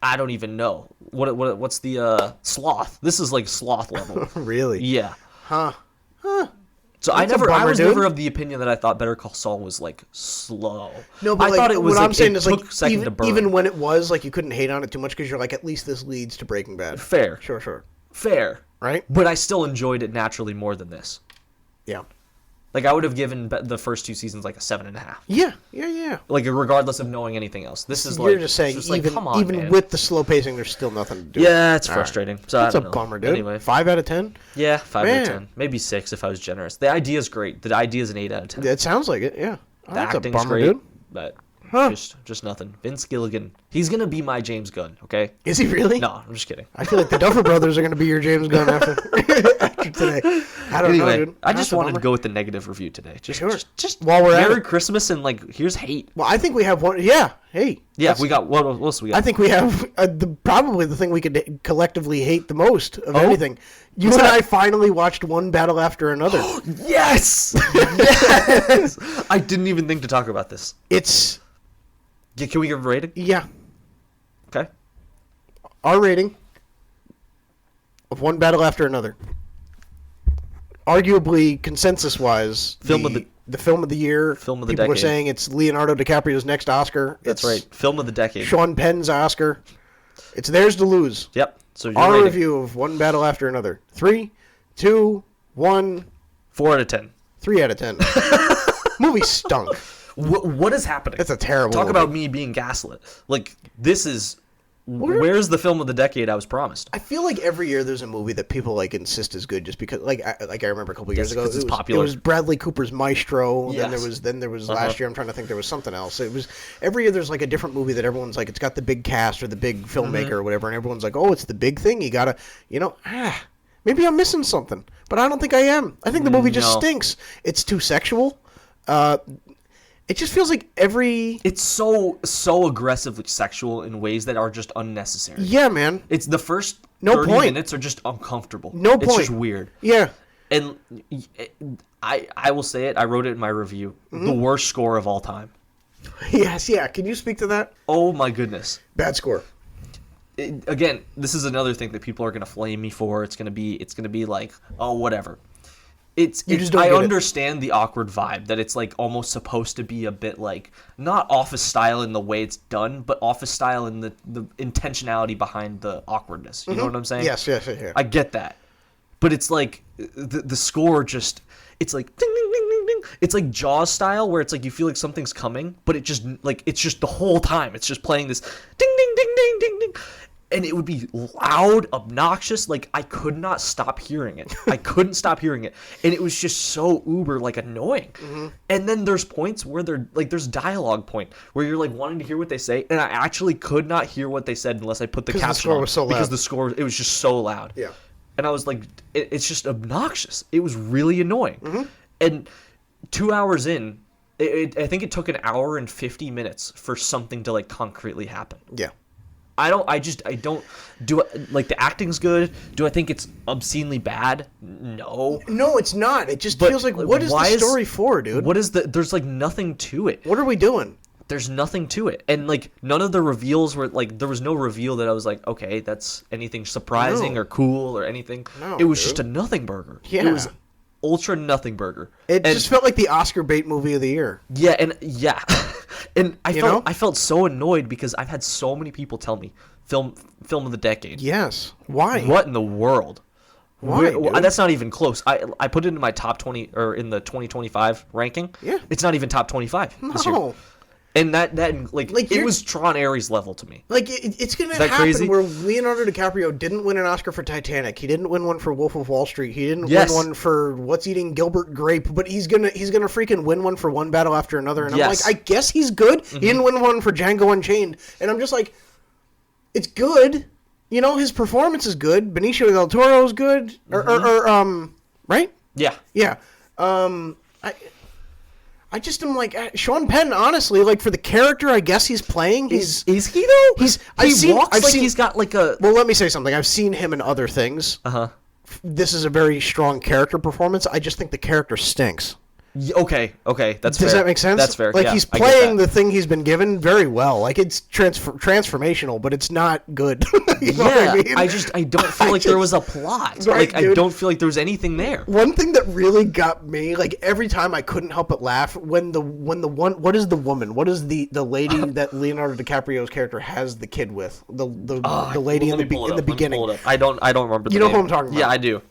I don't even know. What's the sloth? This is sloth level. Really? Yeah. Huh. So I was never of the opinion that I thought Better Call Saul was slow. No, but I thought it was what I'm saying is took a second to burn. Even when it was you couldn't hate on it too much because you're at least this leads to Breaking Bad. Fair. Sure. Fair. Right? But I still enjoyed it naturally more than this. Yeah. I would have given the first 2 seasons a 7.5. Yeah. Regardless of knowing anything else. This is you're just saying come on, even man. with the slow pacing, there's still nothing to do. Yeah, it's frustrating. Right. So that's I don't a know. bummer, dude. Anyway, 5 out of 10. Yeah, 5 out of 10, maybe 6 if I was generous. The idea is great. The idea is an 8 out of 10. It sounds like it. Yeah. The that's acting's a bummer, great, dude. but just nothing. Vince Gilligan, he's gonna be my James Gunn. Okay? Is he really? No, I'm just kidding. I feel like the Duffer Brothers are gonna be your James Gunn after today. I don't know, dude. I just wanted to go with the negative review today. Just while we're Merry at it. Christmas and here's hate. Well, I think we have one. Yeah. Hey. Yeah, we got what else we got? I think we have probably the thing we could collectively hate the most of anything. You and I finally watched One Battle After Another. Yes. Yes. I didn't even think to talk about this. Yeah, can we give a rating? Yeah. Okay. Our rating of One Battle After Another. Arguably, consensus-wise, the film of the year. Film of the decade. People are saying it's Leonardo DiCaprio's next Oscar. That's right. Film of the decade. Sean Penn's Oscar. It's theirs to lose. Yep. So our review of One Battle After Another. 3, 2, 1. 4 out of 10. 3 out of 10. Movie stunk. What is happening? It's a terrible Talk movie. about me being gaslit. This is... Where's the film of the decade I was promised? I feel like every year there's a movie that people insist is good just because I remember a couple years ago it's popular. It was Bradley Cooper's Maestro. Yes. Then there was last year I'm trying to think there was something else. It was every year there's a different movie that everyone's it's got the big cast or the big filmmaker or whatever, and everyone's oh, it's the big thing. You gotta maybe I'm missing something, but I don't think I am. I think the movie just stinks. It's too sexual. It just feels like it's so aggressively sexual in ways that are just unnecessary. Yeah, man. It's the first 30 minutes are just uncomfortable. No point. It's just weird. Yeah. And I will say it. I wrote it in my review. The worst score of all time. Yes, yeah. Can you speak to that? Oh my goodness. Bad score. Again, this is another thing that people are going to flame me for. It's going to be oh, whatever. I understand the awkward vibe that it's like almost supposed to be a bit like not Office style in the way it's done, but Office style in the intentionality behind the awkwardness. You know what I'm saying? Yes. I get that, but it's like the score just it's like ding ding ding ding ding. It's like Jaws style where it's like you feel like something's coming, but it just like it's just the whole time it's just playing this ding ding ding ding ding ding. And it would be loud, obnoxious. Like, I could not stop hearing it. I couldn't stop hearing it. And it was just so uber, like, annoying. Mm-hmm. And then there's points where there's dialogue point where you're, like, wanting to hear what they say. And I actually could not hear what they said unless I put the caption on. Was so loud. Because the score, it was just so loud. Yeah. And I was like, it's just obnoxious. It was really annoying. Mm-hmm. And 2 hours in, I think it took an hour and 50 minutes for something to, like, concretely happen. Yeah. Like the acting's good. Do I think it's obscenely bad? No. No, it's not. It just feels like, what is the story for, dude? There's like nothing to it. What are we doing? There's nothing to it. And like none of the reveals were like, there was no reveal that I was like, okay, that's anything surprising or cool or anything. No, it was just a nothing burger. Yeah. It was ultra nothing burger. It just felt like the Oscar bait movie of the year. Yeah, and I felt so annoyed because I've had so many people tell me film of the decade. Yes. Why? What in the world? Why? That's not even close. I put it in my top 20 or in the 2025 ranking. Yeah. It's not even top 25 this year. No. And that it was Tron Ares level to me. Like it's gonna happen crazy? Where Leonardo DiCaprio didn't win an Oscar for Titanic. He didn't win one for Wolf of Wall Street. He didn't win one for What's Eating Gilbert Grape. But he's gonna freaking win one for One Battle After Another. And I'm like, I guess he's good. Mm-hmm. He didn't win one for Django Unchained. And I'm just like, it's good. You know, his performance is good. Benicio del Toro is good. Mm-hmm. Right? Yeah. Yeah. I just am like Sean Penn. Honestly, like for the character, I guess he's playing. Is he though? He walks like he's got like a. Well, let me say something. I've seen him in other things. This is a very strong character performance. I just think the character stinks. Okay, that's fair. Does that make sense? That's fair. Like he's playing the thing he's been given very well. Like it's transformational, but it's not good. You know what I mean? I don't feel like there was a plot. Right, like dude. I don't feel like there was anything there. One thing that really got me, like every time I couldn't help but laugh when the one what is the woman? What is the lady that Leonardo DiCaprio's character has the kid with? The lady in the beginning. I don't remember. You know who I'm talking about? Yeah, I do.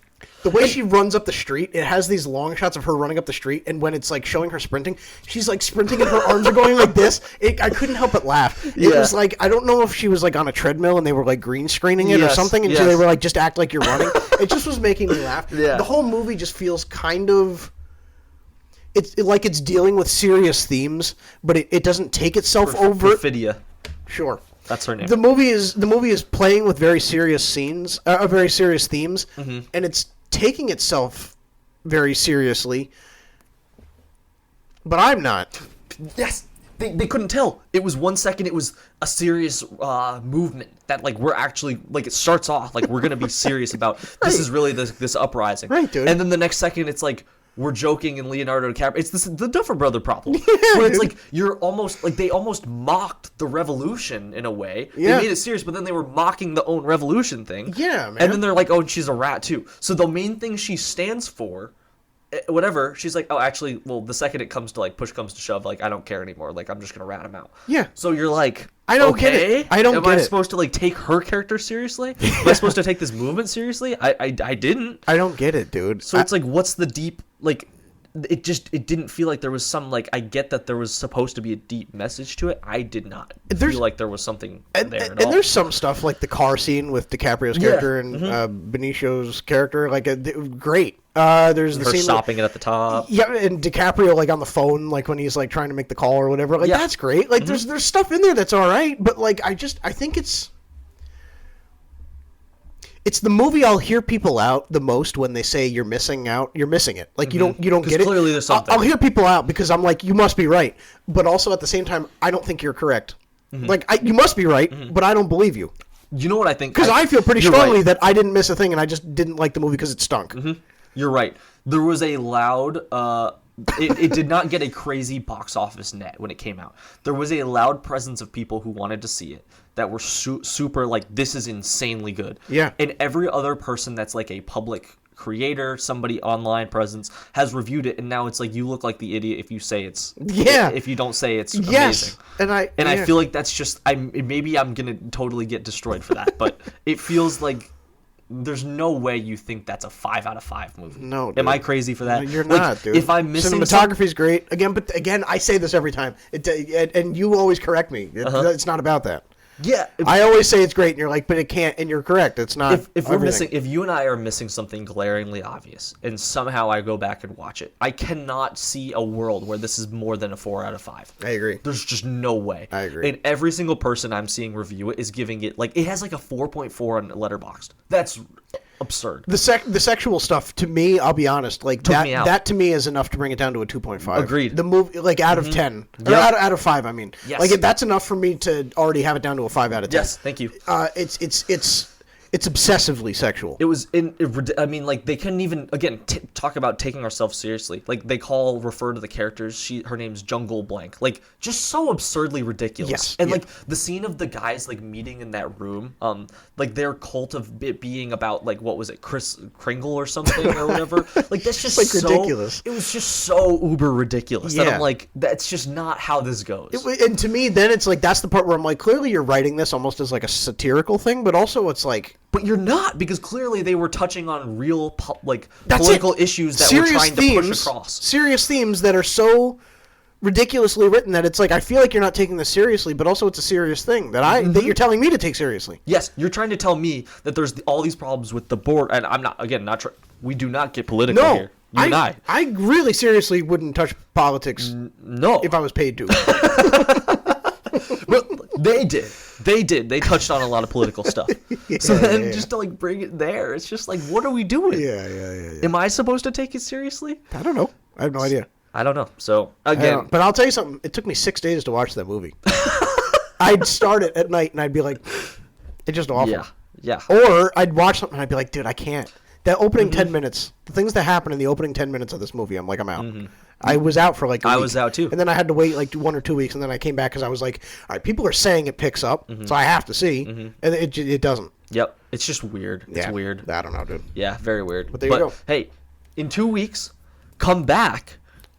The way she runs up the street, it has these long shots of her running up the street, and when it's like showing her sprinting, she's like sprinting and her arms are going like this. I couldn't help but laugh. It was like, I don't know if she was like on a treadmill and they were like green screening it or something, and so they were like, just act like you're running. It just was making me laugh. Yeah. The whole movie just feels kind of... It's like it's dealing with serious themes, but it doesn't take itself over. Perfidia. Sure. That's her name. The movie is playing with very serious themes, mm-hmm. and it's taking itself very seriously. But I'm not. Yes, they couldn't tell. It was 1 second. It was a serious movement that like we're actually like it starts off like we're gonna be serious about. This is really this uprising, right, dude? And then the next second it's like. We're joking in Leonardo DiCaprio. It's the Duffer Brother problem. Yeah, where it's like you're almost like they almost mocked the revolution in a way. Yeah. They made it serious, but then they were mocking the own revolution thing. Yeah, man. And then they're like, oh, and she's a rat too. So the main thing she stands for, whatever, she's like, oh, actually, well, the second it comes to like push comes to shove, like I don't care anymore. Like I'm just gonna rat him out. Yeah. So you're like, I don't get it. Am I supposed to like take her character seriously? Am I supposed to take this movement seriously? I didn't. I don't get it, dude. So it's like, what's the deep like? It didn't feel like there was some like I get that there was supposed to be a deep message to it. I did not feel like there was something there at all. And there's some stuff like the car scene with DiCaprio's character and Benicio's character, like great. There's the her scene stopping it at the top. Yeah, and DiCaprio like on the phone, like when he's like trying to make the call or whatever. Like that's great. Like there's stuff in there that's all right, but like I think it's the movie I'll hear people out the most when they say you're missing out. You're missing it. Like you don't get it. Clearly there's something. I'll hear people out because I'm like, you must be right, but also at the same time, I don't think you're correct. Mm-hmm. Like you must be right, but I don't believe you. You know what I think? Because I feel pretty strongly that I didn't miss a thing, and I just didn't like the movie because it stunk. Mm-hmm. You're right. There was a loud. It did not get a crazy box office net when it came out. There was a loud presence of people who wanted to see it that were super like, this is insanely good. Yeah. And every other person that's like a public creator, somebody online presence has reviewed it, and now it's like you look like the idiot if you say it's if you don't say it's amazing. And I feel like that's just maybe I'm gonna totally get destroyed for that, but it feels like there's no way you think that's a 5 out of 5 movie. No, dude. Am I crazy for that? No, you're not, dude. If I'm missing cinematography's great again, I say this every time. And you always correct me. It's not about that. Yeah, I always say it's great, and you're like, but it can't, and you're correct. It's not. If we're missing, if you and I are missing something glaringly obvious, and somehow I go back and watch it, I cannot see a world where this is more than a 4 out of 5. I agree. There's just no way. I agree. And every single person I'm seeing review it is giving it it has like a 4.4 on Letterboxd. That's absurd. The sexual stuff, to me, I'll be honest, like that to me is enough to bring it down to a 2.5. Agreed. The movie, like out of 10, or out of 5. I mean, yes. That's enough for me to already have it down to a 5 out of 10. Yes, thank you. It's obsessively sexual. It was I mean, like, they couldn't even talk about taking ourselves seriously. Like, they refer to the characters. Her name's Jungle Blank. Like, just so absurdly ridiculous. Yes. And like the scene of the guys like meeting in that room, like their cult of it being about like what was it, Kris Kringle or something or whatever. Like that's just like ridiculous. It was just so uber ridiculous. Yeah. And I'm like, that's just not how this goes. And to me, then it's like that's the part where I'm like, clearly you're writing this almost as like a satirical thing, but also it's like. But you're not, because clearly they were touching on real political issues that we're trying to push across. Serious themes that are so ridiculously written that it's like I feel like you're not taking this seriously, but also it's a serious thing that you're telling me to take seriously. Yes, you're trying to tell me that there's all these problems with the board, and I'm not we do not get political here. You and I. I really seriously wouldn't touch politics. No, if I was paid to. Well, they did. They touched on a lot of political stuff. So then just to like bring it there, it's just like, what are we doing? Yeah. Am I supposed to take it seriously? I don't know. I have no idea. I don't know. So again, but I'll tell you something. It took me 6 days to watch that movie. I'd start it at night and I'd be like, it's just awful. Yeah. Or I'd watch something and I'd be like, dude, I can't. That opening 10 minutes, the things that happen in the opening 10 minutes of this movie, I'm like, I'm out. I was out for like a week. I was out too. And then I had to wait like 1 or 2 weeks, and then I came back because I was like, all right, people are saying it picks up, so I have to see. And it doesn't. Yep. It's just weird. It's weird. I don't know, dude. Yeah, very weird. But there you go. Hey, in 2 weeks, come back.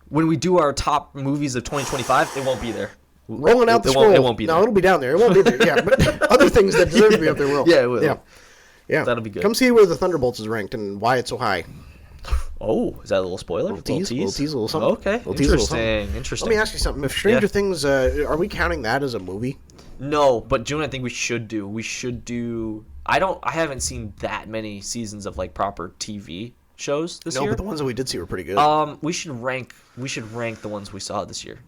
When we do our top movies of 2025, it won't be there. Rolling out the scroll. It won't be there. No, it'll be down there. It won't be there. Yeah, but other things that deserve to be up there will. Yeah, it will. Yeah. That'll be good. Come see where the Thunderbolts is ranked and why it's so high. Oh, is that a little spoiler? Little tease, a little something. Okay, interesting. Let me ask you something. If Stranger Things, are we counting that as a movie? No, but June, I think we should do. I haven't seen that many seasons of like proper TV shows this year. No, but the ones that we did see were pretty good. We should rank the ones we saw this year.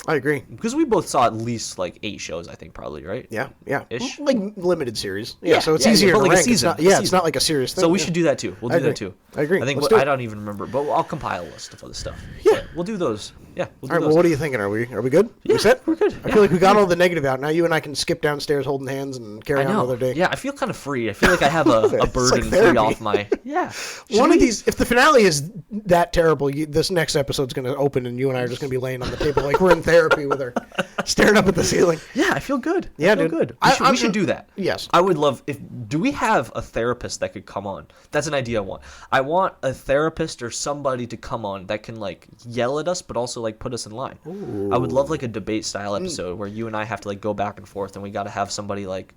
I agree. Because we both saw at least like 8 shows, I think, probably, right? Yeah. Ish? Like limited series. Yeah, so it's easier to like rank. A season. It's not like a serious thing. So we should do that too. We'll do that too. I agree. I think I don't even remember, but I'll compile a list of other stuff. Yeah. We'll do those. Yeah. All right, well, what are you thinking? Are we good? Yeah, we set? We're good. I feel like we got all the negative out. Now you and I can skip downstairs holding hands and carry on another day. Yeah, I feel kind of free. I feel like I have a burden free off my... Yeah. One of these... If the finale is that terrible, this next episode's going to open and you and I are just going to be laying on the table like we're in therapy with her, staring up at the ceiling. Yeah, I feel good. Yeah, I feel dude. good. We should do that. Yes. I would love... Do we have a therapist that could come on? That's an idea I want. I want a therapist or somebody to come on that can like yell at us but also like put us in line. Ooh. I would love like a debate style episode where you and I have to like go back and forth and we got to have somebody like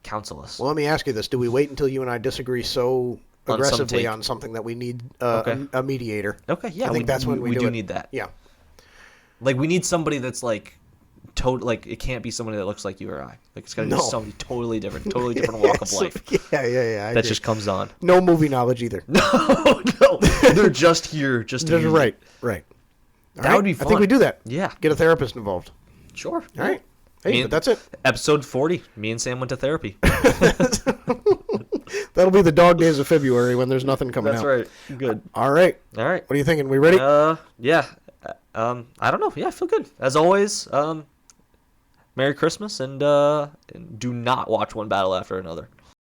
counsel us. Well, let me ask you this. Do we wait until you and I disagree so aggressively on something that we need a mediator? Okay, yeah. I think that's when we do need that. Yeah. Like we need somebody that's like like it can't be somebody that looks like you or I. Like it's got to be somebody totally different walk of life. Yeah. That just comes on. No movie knowledge either. No. They're just here just to use Right. That would be fun. I think we do that. Yeah. Get a therapist involved. Sure. All right. Hey, but that's it. Episode 40. Me and Sam went to therapy. That'll be the dog days of February when there's nothing coming out. That's right. Good. All right. All right. What are you thinking? We ready? Yeah. I don't know. Yeah, I feel good. As always, Merry Christmas and do not watch One Battle After Another.